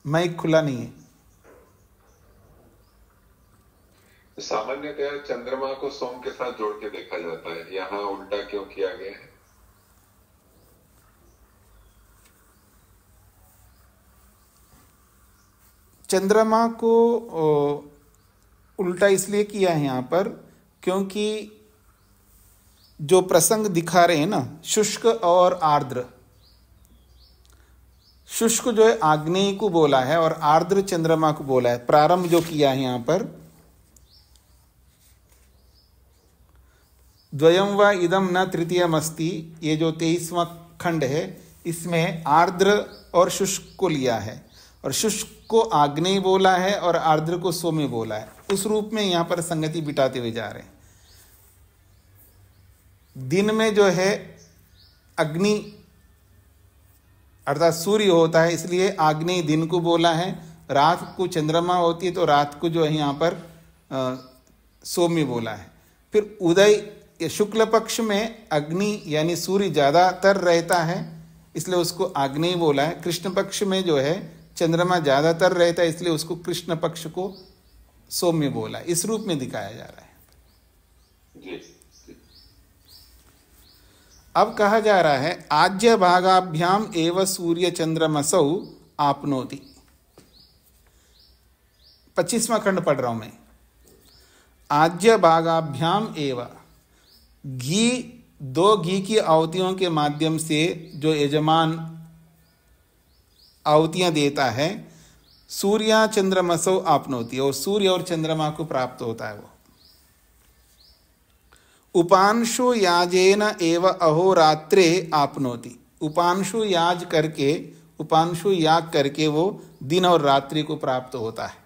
माइक खुला नहीं है। सामान्यतः चंद्रमा को सोम के साथ जोड़ के देखा जाता है, यहाँ उल्टा क्यों किया गया है? चंद्रमा को उल्टा इसलिए किया है यहाँ पर क्योंकि जो प्रसंग दिखा रहे हैं ना, शुष्क और आर्द्र, शुष्क जो है आग्नेय को बोला है और आर्द्र चंद्रमा को बोला है। प्रारंभ जो किया है यहाँ पर, द्वयम व इदम न तृतीयम अस्ति, ये जो 23वां खंड है इसमें आर्द्र और शुष्क को लिया है, और शुष्क को आग्नेय बोला है और आर्द्र को सौम्य बोला है। उस रूप में यहाँ पर संगति बिठाते हुए जा रहे हैं। दिन में जो है अग्नि अर्थात सूर्य होता है, इसलिए आग्नेय दिन को बोला है। रात को चंद्रमा होती है तो रात को जो है यहाँ पर सौम्य बोला है। फिर उदय शुक्ल पक्ष में अग्नि यानी सूर्य ज़्यादातर रहता है, इसलिए उसको आग्नेय बोला है। कृष्ण पक्ष में जो है चंद्रमा ज़्यादातर रहता है, इसलिए उसको कृष्ण पक्ष को सौम्य बोला है। इस रूप में दिखाया जा रहा है। अब कहा जा रहा है आज्य भागाभ्याम एव सूर्य चंद्रमसौ आपनोति। 25वां खंड पढ़ रहा हूं मैं। आज्य भागाभ्याम एव, घी 2 घी की आहुतियों के माध्यम से जो यजमान आहुतियां देता है, सूर्या चंद्रमसौ आपनोति, और सूर्य और चंद्रमा को प्राप्त होता है वो। उपांशु याजेन एव अहोरात्रे आपनोति, उपांशु याज करके, उपांशु याग करके वो दिन और रात्रि को प्राप्त होता है।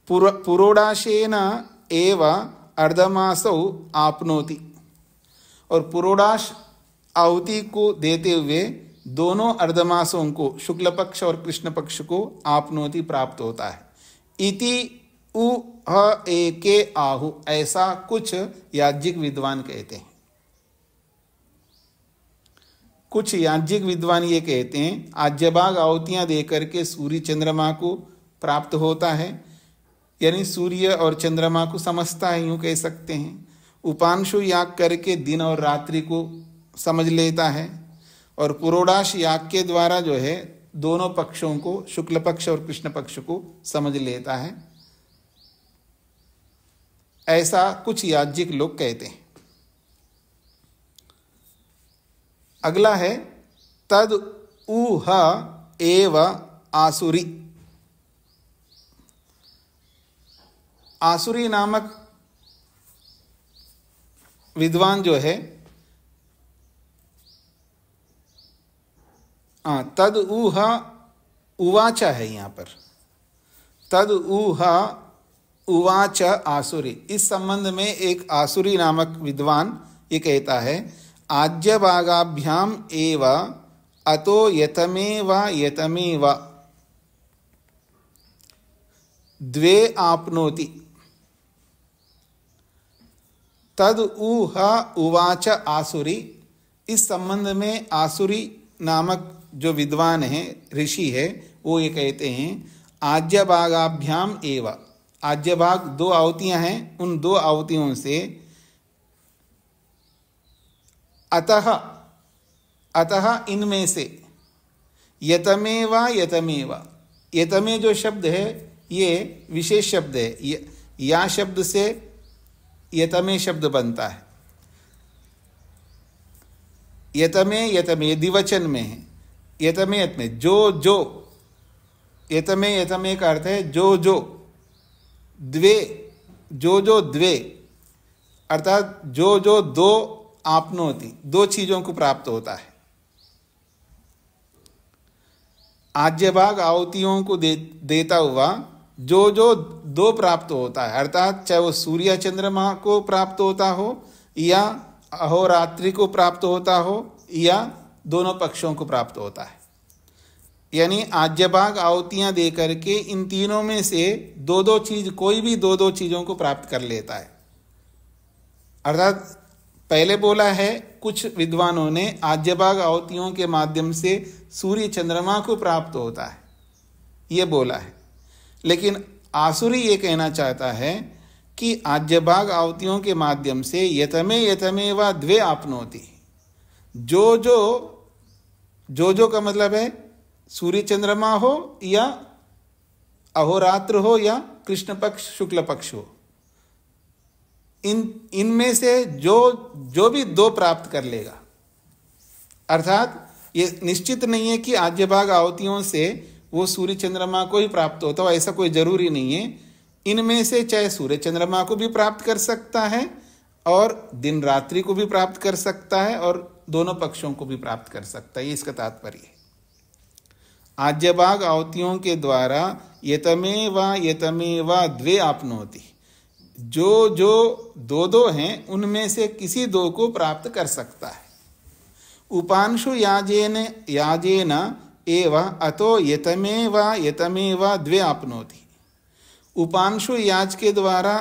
पुरोडाशेन एव अर्धमासौ आपनोति, और पुरोडाश आहुति को देते हुए दोनों अर्धमासों को, शुक्ल पक्ष और कृष्ण पक्ष को आपनोति प्राप्त होता है। इति उ ह एके आहु, ऐसा कुछ याज्ञिक विद्वान कहते हैं। कुछ याज्ञिक विद्वान ये कहते हैं आज्यभाग आहुतियां देकर के सूर्य चंद्रमा को प्राप्त होता है, यानी सूर्य और चंद्रमा को समझता है, यूं कह सकते हैं। उपांशु याग करके दिन और रात्रि को समझ लेता है, और पुरोडाश याग के द्वारा जो है दोनों पक्षों को, शुक्ल पक्ष और कृष्ण पक्ष को समझ लेता है। ऐसा कुछ याज्ञिक लोग कहते हैं। अगला है तद ऊह एव आसुरी। आसुरी नामक विद्वान जो है, तद ऊह उवाचा है यहाँ पर, तद ऊह उवाच आसुरी। इस संबंध में एक आसुरी नामक विद्वान ये कहता है आज्य भागाभ्याम एव अतो यतमेव यतमेव द्वे आपनोति, तद ऊह उवाच आसुरी। इस संबंध में आसुरी नामक जो विद्वान है, ऋषि है, वो ये कहते हैं आज्य भागाभ्याम एव। आज्य भाग 2 आहुतियां हैं, उन 2 आहुतियों से अतः इनमें से यतमेवा यतमेवा, यतमे जो शब्द है ये विशेष शब्द है, या शब्द से यतमे शब्द बनता है। यतमे यतमे द्विवचन में है, यतमे यतमे जो जो, यतमे यतमे का अर्थ है जो जो, द्वे जो जो द्वे अर्थात जो जो 2 आपनोति, 2 चीजों को प्राप्त होता है। आज्य भाग आहुतियों को देता हुआ जो जो 2 प्राप्त होता है, अर्थात चाहे वो सूर्य चंद्रमा को प्राप्त होता हो या अहोरात्रि को प्राप्त होता हो या दोनों पक्षों को प्राप्त होता है। यानी आज्य भाग आहुतियां दे करके इन तीनों में से 2-2 चीज, कोई भी 2-2 चीजों को प्राप्त कर लेता है। अर्थात पहले बोला है कुछ विद्वानों ने आज्य भाग आहुतियों के माध्यम से सूर्य चंद्रमा को प्राप्त होता है, ये बोला है। लेकिन आसुरी ये कहना चाहता है कि आज्य भाग आहुतियों के माध्यम से यतमे यतमे व द्वे आपनोति, जो जो का मतलब है सूर्य चंद्रमा हो या अहोरात्र हो या कृष्ण पक्ष शुक्ल पक्ष हो, इनमें से जो भी 2 प्राप्त कर लेगा। अर्थात ये निश्चित नहीं है कि आज्य भाग आहुतियों से वो सूर्य चंद्रमा को ही प्राप्त होता हो, ऐसा कोई जरूरी नहीं है। इनमें से चाहे सूर्य चंद्रमा को भी प्राप्त कर सकता है और दिन रात्रि को भी प्राप्त कर सकता है और दोनों पक्षों को भी प्राप्त कर सकता है, ये इसका तात्पर्य है। आज्य भाग आहुतियों के द्वारा यतमे व द्वे आपनोति, जो जो 2-2 हैं उनमें से किसी 2 को प्राप्त कर सकता है। उपांशु याजेन एव अतो यतमे व द्वे आपनोति, उपांशु याज के द्वारा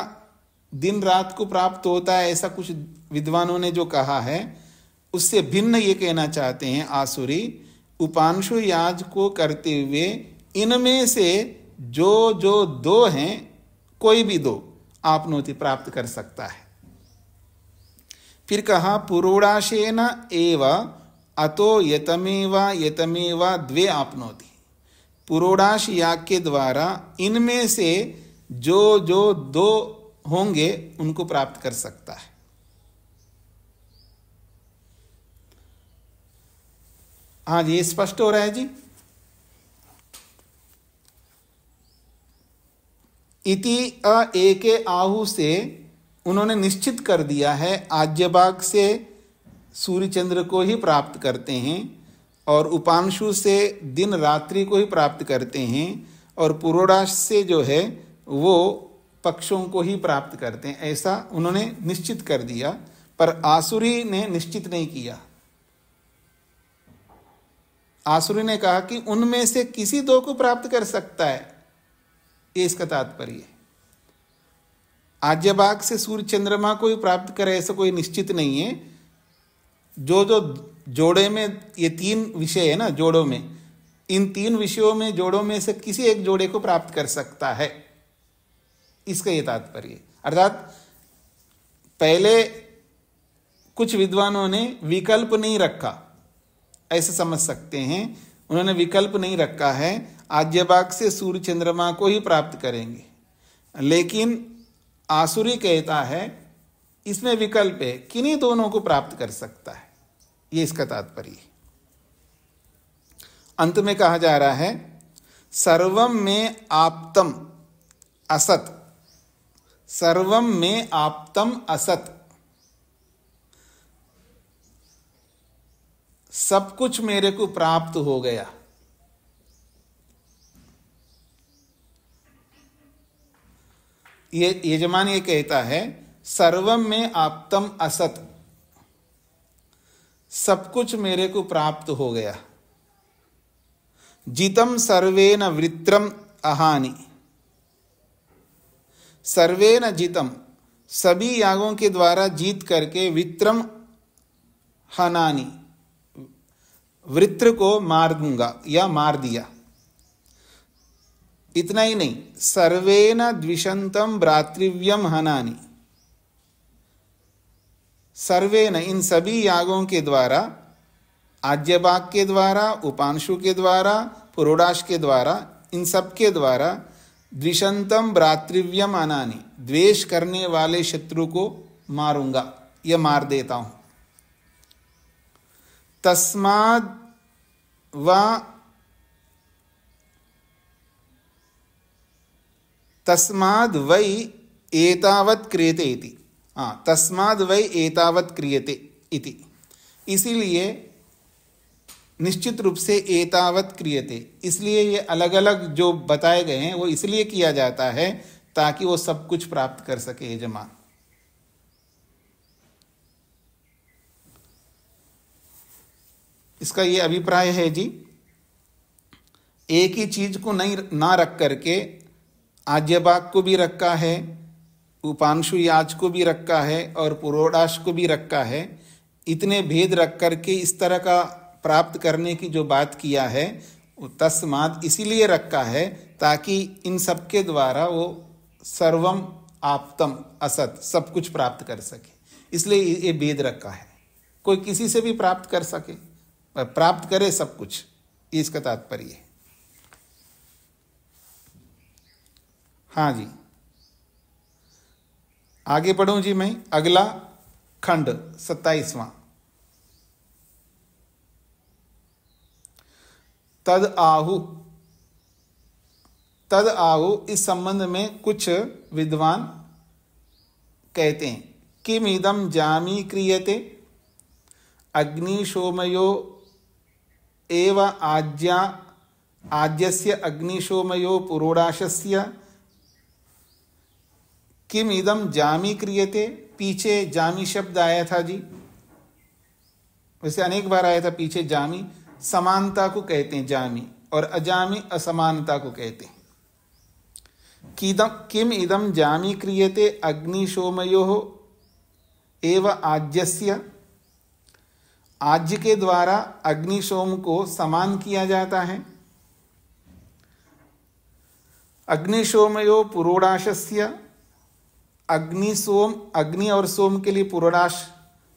दिन रात को प्राप्त होता है, ऐसा कुछ विद्वानों ने जो कहा है उससे भिन्न ये कहना चाहते हैं आसुरी, उपांशु याज को करते हुए इनमें से जो जो 2 हैं, कोई भी 2 आपनोति प्राप्त कर सकता है। फिर कहा पुरोडाशेन एव अतो यतमेव द्वे आपनोति, पुरोडाश याग के द्वारा इनमें से जो जो 2 होंगे उनको प्राप्त कर सकता है। हाँ जी, स्पष्ट हो रहा है जी। इति एके आहु से उन्होंने निश्चित कर दिया है आज्य भाग से सूर्य चंद्र को ही प्राप्त करते हैं और उपांशु से दिन रात्रि को ही प्राप्त करते हैं और पुरोडाश से जो है वो पक्षों को ही प्राप्त करते हैं, ऐसा उन्होंने निश्चित कर दिया। पर आसुरी ने निश्चित नहीं किया। आसुरी ने कहा कि उनमें से किसी 2 को प्राप्त कर सकता है, ये इसका तात्पर्य है। आज्य भाग से सूर्य चंद्रमा को ही प्राप्त करे ऐसा कोई निश्चित नहीं है। जो जो जोड़े में ये 3 विषय है ना, जोड़ों में, इन 3 विषयों में जोड़ों में से किसी एक जोड़े को प्राप्त कर सकता है, इसका ये तात्पर्य है। अर्थात पहले कुछ विद्वानों ने विकल्प नहीं रखा, ऐसे समझ सकते हैं। उन्होंने विकल्प नहीं रखा है आज्य भाग से सूर्य चंद्रमा को ही प्राप्त करेंगे, लेकिन आसुरी कहता है इसमें विकल्प है, किन्हीं दोनों को प्राप्त कर सकता है, ये इसका तात्पर्य है। अंत में कहा जा रहा है सर्वम में आप्तम असत, सर्वम में आप्तम असत, सब कुछ मेरे को प्राप्त हो गया। ये यजमान ये कहता है सर्वम में आप्तम असत, सब कुछ मेरे को प्राप्त हो गया। जितम सर्वेन वृत्रम अहानि, सर्वेन जितम, सभी यागों के द्वारा जीत करके, वित्रम हनानि, वृत्र को मार दूंगा या मार दिया। इतना ही नहीं, सर्वेन द्विषंतम भ्रातृव्यम हनानि, सर्वेन इन सभी यागों के द्वारा, आज्यबाग के द्वारा, उपांशु के द्वारा, पुरोडाश के द्वारा, इन सब के द्वारा द्विषंतम भ्रातृव्यम हनानि, द्वेष करने वाले शत्रु को मारूंगा या मार देता हूं। तस्माद् वा तस्माद् वै एतावत् क्रियते इति, तस्माद् वै एतावत् क्रियते इति, इसीलिए निश्चित रूप से एतावत् क्रियते, इसलिए ये अलग अलग जो बताए गए हैं वो इसलिए किया जाता है ताकि वो सब कुछ प्राप्त कर सके यजमान। इसका ये अभिप्राय है जी, एक ही चीज को नहीं ना रख करके आज्यबाग को भी रखा है, उपांशु याज को भी रखा है और पुरोडाश को भी रखा है। इतने भेद रख करके इस तरह का प्राप्त करने की जो बात किया है, तस्मात् इसीलिए रखा है ताकि इन सब के द्वारा वो सर्वम आप्तम असत सब कुछ प्राप्त कर सके, इसलिए ये भेद रखा है। कोई किसी से भी प्राप्त कर सके, प्राप्त करे सब कुछ, इसका तात्पर्य है। हाँ जी, आगे पढ़ूं जी मैं। अगला खंड 27वां। तद आहु, तद आहु इस संबंध में कुछ विद्वान कहते हैं, किम इदम जामी क्रियते अग्निशोमयो एव आज्यस्य अग्निशोमयो पुरोडाशस्य, किम इदम जामी क्रियते, पीछे जामी शब्द आया था जी, वैसे अनेक बार आया था पीछे जामी, समानता को कहते हैं जामी, और अजामी असमानता को कहते हैं। किम इदम जामी क्रियते अग्निशोमयोः एव आज्यस्य, आज्य के द्वारा अग्निशोम को समान किया जाता है। अग्निशोमयो पुरोडाशस्य, अग्निशोम, अग्नि और सोम के लिए पुरोडाश,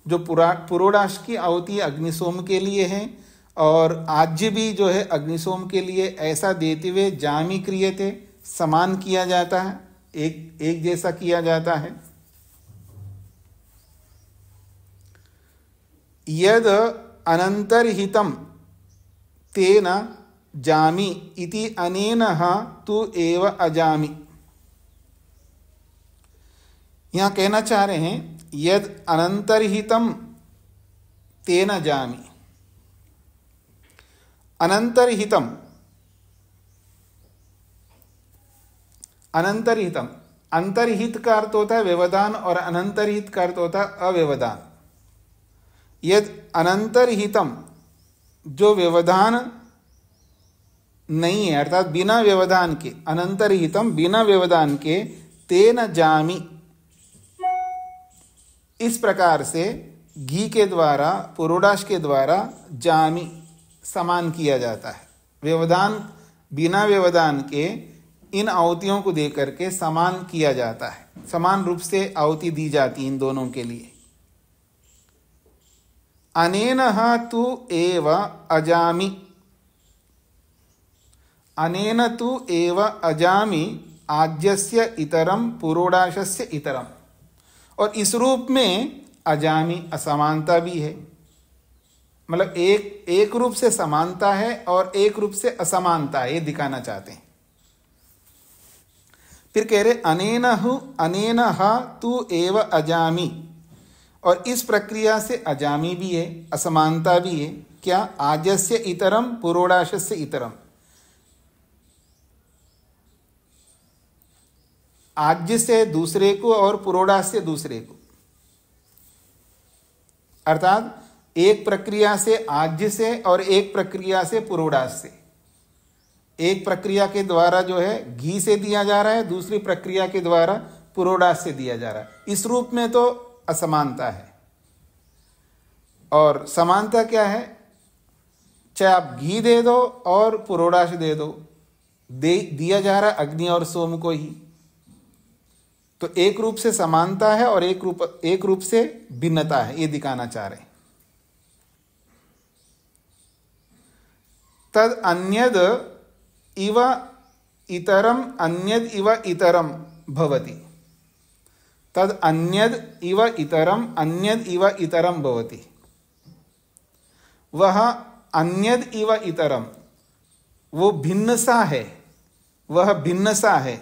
जो पुरोडाश की आहुति अग्निशोम के लिए है, और आज्य भी जो है अग्निशोम के लिए, ऐसा देते हुए जामी क्रियते समान किया जाता है, एक जैसा किया जाता है। यद अनंतरहितम तेन जामी इति अनेन तु एव अजामी, यहां कहना चाह रहे हैं यद अनंतरहितम तेन जामी। अनंतरहितम, अनंतरहितम, अंतर्हित का अर्थ होता है व्यवधान और अनंतरहित का अर्थ होता है अव्यवधान। यद अनंतरहितम, जो व्यवधान नहीं है, अर्थात बिना व्यवधान के, अनंतरहितम बिना व्यवधान के, तेन जामी, इस प्रकार से घी के द्वारा, पुरोडाश के द्वारा जामी समान किया जाता है। व्यवधान, बिना व्यवधान के इन आहुतियों को दे करके समान किया जाता है, समान रूप से आहुति दी जाती इन दोनों के लिए। अनेन तु एव अजामि, अनेन तु एव अजामि आज्यस्य इतरम पुरोडाशस्य इतरम, और इस रूप में अजामी असमानता भी है, मतलब एक रूप से समानता है और एक रूप से असमानता है, ये दिखाना चाहते हैं। फिर कह रहे अनेन तु एव अजामी, और इस प्रक्रिया से अजामी भी है, असमानता भी है। क्या? आज्यस्य इतरम पुरोडाशस्य इतरम, आज्य से दूसरे को और पुरोडाश से दूसरे को, अर्थात एक प्रक्रिया से आज्य से और एक प्रक्रिया से पुरोडाश से। एक प्रक्रिया के द्वारा जो है घी से दिया जा रहा है, दूसरी प्रक्रिया के द्वारा पुरोडाश से दिया जा रहा है। इस रूप में तो असमानता है, और समानता क्या है? चाहे आप घी दे दो और पुरोडाश दे दो, दिया जा रहा अग्नि और सोम को ही। तो एक रूप से समानता है और एक रूप से भिन्नता है, ये दिखाना चाह रहे हैं। तद अन्यद इव इतरम अन्यद इव इतरम भवति। तद अन्यद इव इतरम अन्यद इव इतरम भवति। वह अन्यद इव इतरम, वो भिन्न सा है, वह भिन्न सा है।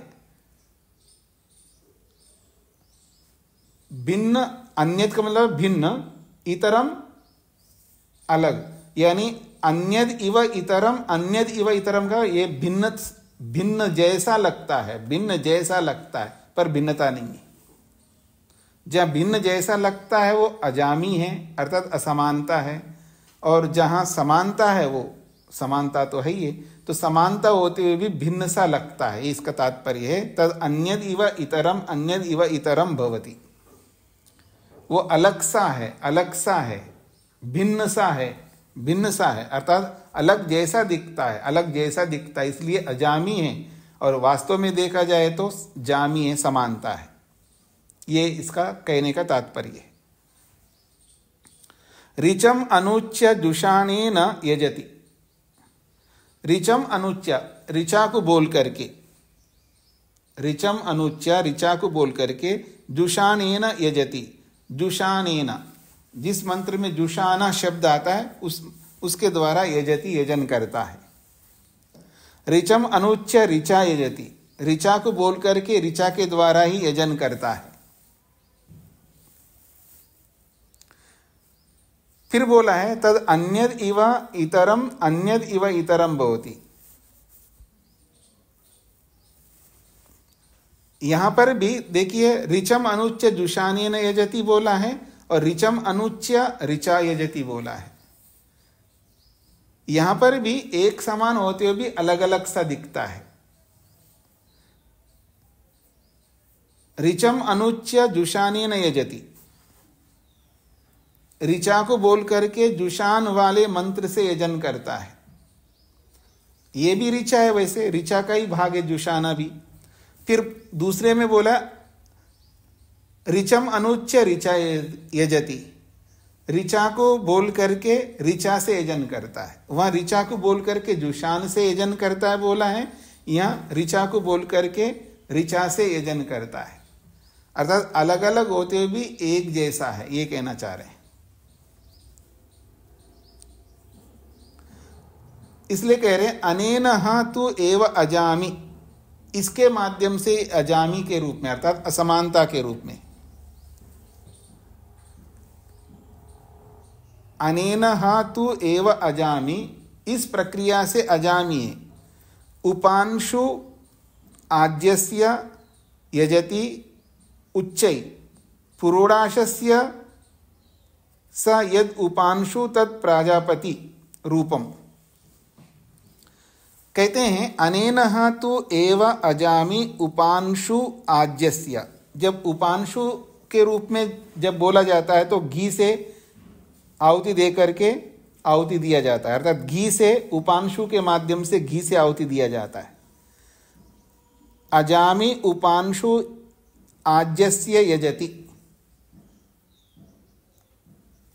भिन्न, अन्यद का मतलब भिन्न, इतरम अलग, यानी अन्यद इव इतरम, अन्यद इव इतरम का ये भिन्न जैसा लगता है, भिन्न जैसा लगता है पर भिन्नता नहीं है। जहाँ भिन्न जैसा लगता है वो अजामी है, अर्थात असमानता है, और जहाँ समानता है वो समानता तो है ही है। तो समानता होते हुए भी भिन्न सा लगता है, इसका तात्पर्य है तद अन्यद इव इतरम अन्यद इव इतरम भवति। वो अलग सा है, अलग सा है, भिन्न सा है, भिन्न सा है, अर्थात अलग जैसा दिखता है, अलग जैसा दिखता है, इसलिए अजामी है। और वास्तव में देखा जाए तो जामी है, समानता है। ये इसका कहने का तात्पर्य है। ऋचम अनुच्य जुषाणेन यजति। ऋचम अनुच्य, ऋचा को बोल करके, ऋचम अनुच्य ऋचा को बोल करके, जुषाणेन यजति। जुषाणेन, जिस मंत्र में जुषाना शब्द आता है उसके द्वारा यजति, यजन करता है। ऋचम अनुच्य ऋचा यजति, ऋचा को बोल करके ऋचा के द्वारा ही यजन करता है। फिर बोला है तद अन्यद इव इतरम अन्यद इव इतरम भवति। यहां पर भी देखिए ऋचम अनुच्य जुषानेन यजति बोला है और ऋचम अनुच्य ऋचा यजति बोला है। यहां पर भी एक समान होते हुए भी अलग अलग सा दिखता है। ऋचम अनुच्य जुषानेन यजति, ऋचा को बोल करके जुषान वाले मंत्र से यजन करता है। ये भी ऋचा है, वैसे ऋचा का ही भाग है जुषाना भी। फिर दूसरे में बोला ऋचम अनुच्य ऋचा यजति, ऋचा को बोल करके ऋचा से यजन करता है। वहां ऋचा को बोल करके जुषान से यजन करता है बोला है, यहाँ ऋचा को बोल करके ऋचा से यजन करता है। अर्थात अलग अलग होते हुए भी एक जैसा है, ये कहना चाह रहे हैं। इसलिए कह रहे हैं अनेनहा तु एव अजामि, इसके माध्यम से अजामी के रूप में, अर्थात असमानता के रूप में। अनेनहा तु एव अजामि, इस प्रक्रिया से अजामी है। उपांशु आज्यस्य यजति उच्चै पुरोडाशस्य स यद उपांशु तत् प्राजापति रूपम। कहते हैं अनेनहा तु एव अजामि उपांशु आज्यस्य। जब उपांशु के रूप में जब बोला जाता है तो घी से आहुति दे करके आहुति दिया जाता है, अर्थात घी से उपांशु के माध्यम से घी से आहुति दिया जाता है। अजामि उपांशु आज्यस्य यजति,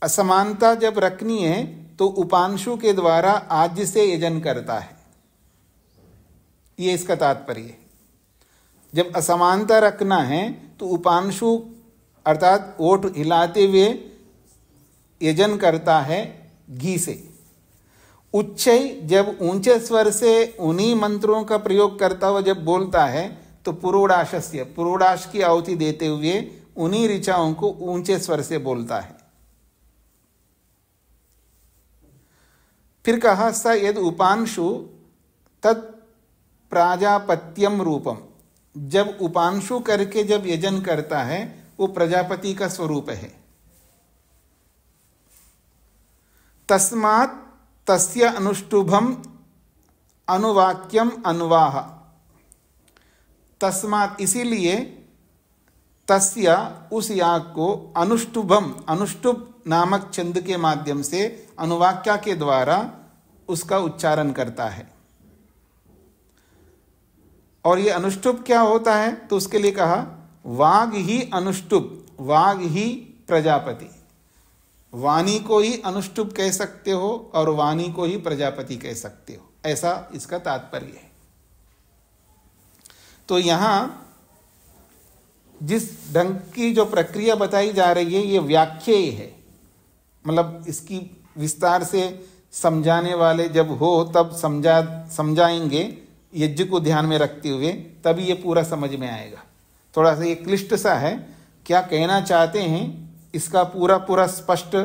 असमानता जब रखनी है तो उपांशु के द्वारा आज्य से यजन करता है, ये इसका तात्पर्य है। जब असमानता रखना है तो उपांशु अर्थात ओठ हिलाते हुए यजन करता है घी से। उच्चै, जब ऊंचे स्वर से उन्हीं मंत्रों का प्रयोग करता हुआ जब बोलता है तो पुरोडाशस्य, पुरोडाश की आहुति देते हुए उन्हीं ऋचाओं को ऊंचे स्वर से बोलता है। फिर कहा स यद उपांशु तत् प्राजापत्यम रूपम, जब उपांशु करके जब यजन करता है वो प्रजापति का स्वरूप है। तस्मात् तस्य अनुष्टुभम अनुवाक्यम अनुवाह, तस्मात् इसीलिए तस्य उस याग को अनुष्टुभम, अनुष्टुभ नामक छंद के माध्यम से अनुवाक्या के द्वारा उसका उच्चारण करता है। और ये अनुष्टुप क्या होता है? तो उसके लिए कहा वाग ही अनुष्टुप, वाग ही प्रजापति। वाणी को ही अनुष्टुप कह सकते हो और वाणी को ही प्रजापति कह सकते हो, ऐसा इसका तात्पर्य है। तो यहां जिस ढंग की जो प्रक्रिया बताई जा रही है ये व्याख्येय है, मतलब इसकी विस्तार से समझाने वाले जब हो तब समझाएंगे यज्ञ को ध्यान में रखते हुए, तभी ये पूरा समझ में आएगा। थोड़ा सा ये क्लिष्ट सा है, क्या कहना चाहते हैं इसका पूरा स्पष्ट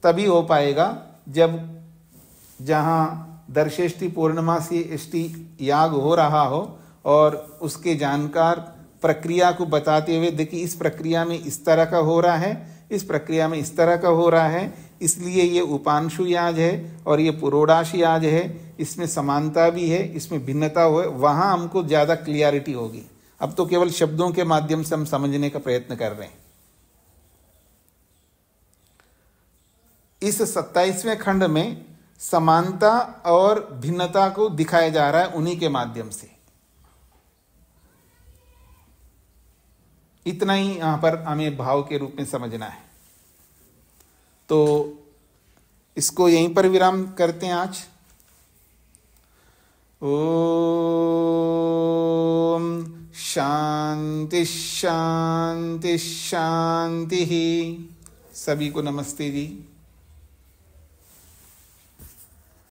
तभी हो पाएगा जब जहाँ दर्शेष्टि पूर्णमासी इष्टि याग हो रहा हो और उसके जानकार प्रक्रिया को बताते हुए देखिए इस प्रक्रिया में इस तरह का हो रहा है, इस प्रक्रिया में इस तरह का हो रहा है, इसलिए ये उपांशु याज है और ये पुरोडाश याज है, इसमें समानता भी है, इसमें भिन्नता हो, वहाँ हमको ज़्यादा क्लियरिटी होगी। अब तो केवल शब्दों के माध्यम से हम समझने का प्रयत्न कर रहे हैं। इस 27वें खंड में समानता और भिन्नता को दिखाया जा रहा है उन्हीं के माध्यम से। इतना ही यहां पर हमें भाव के रूप में समझना है। तो इसको यहीं पर विराम करते हैं आज। ओम शांति शांति शांति। सभी को नमस्ते जी।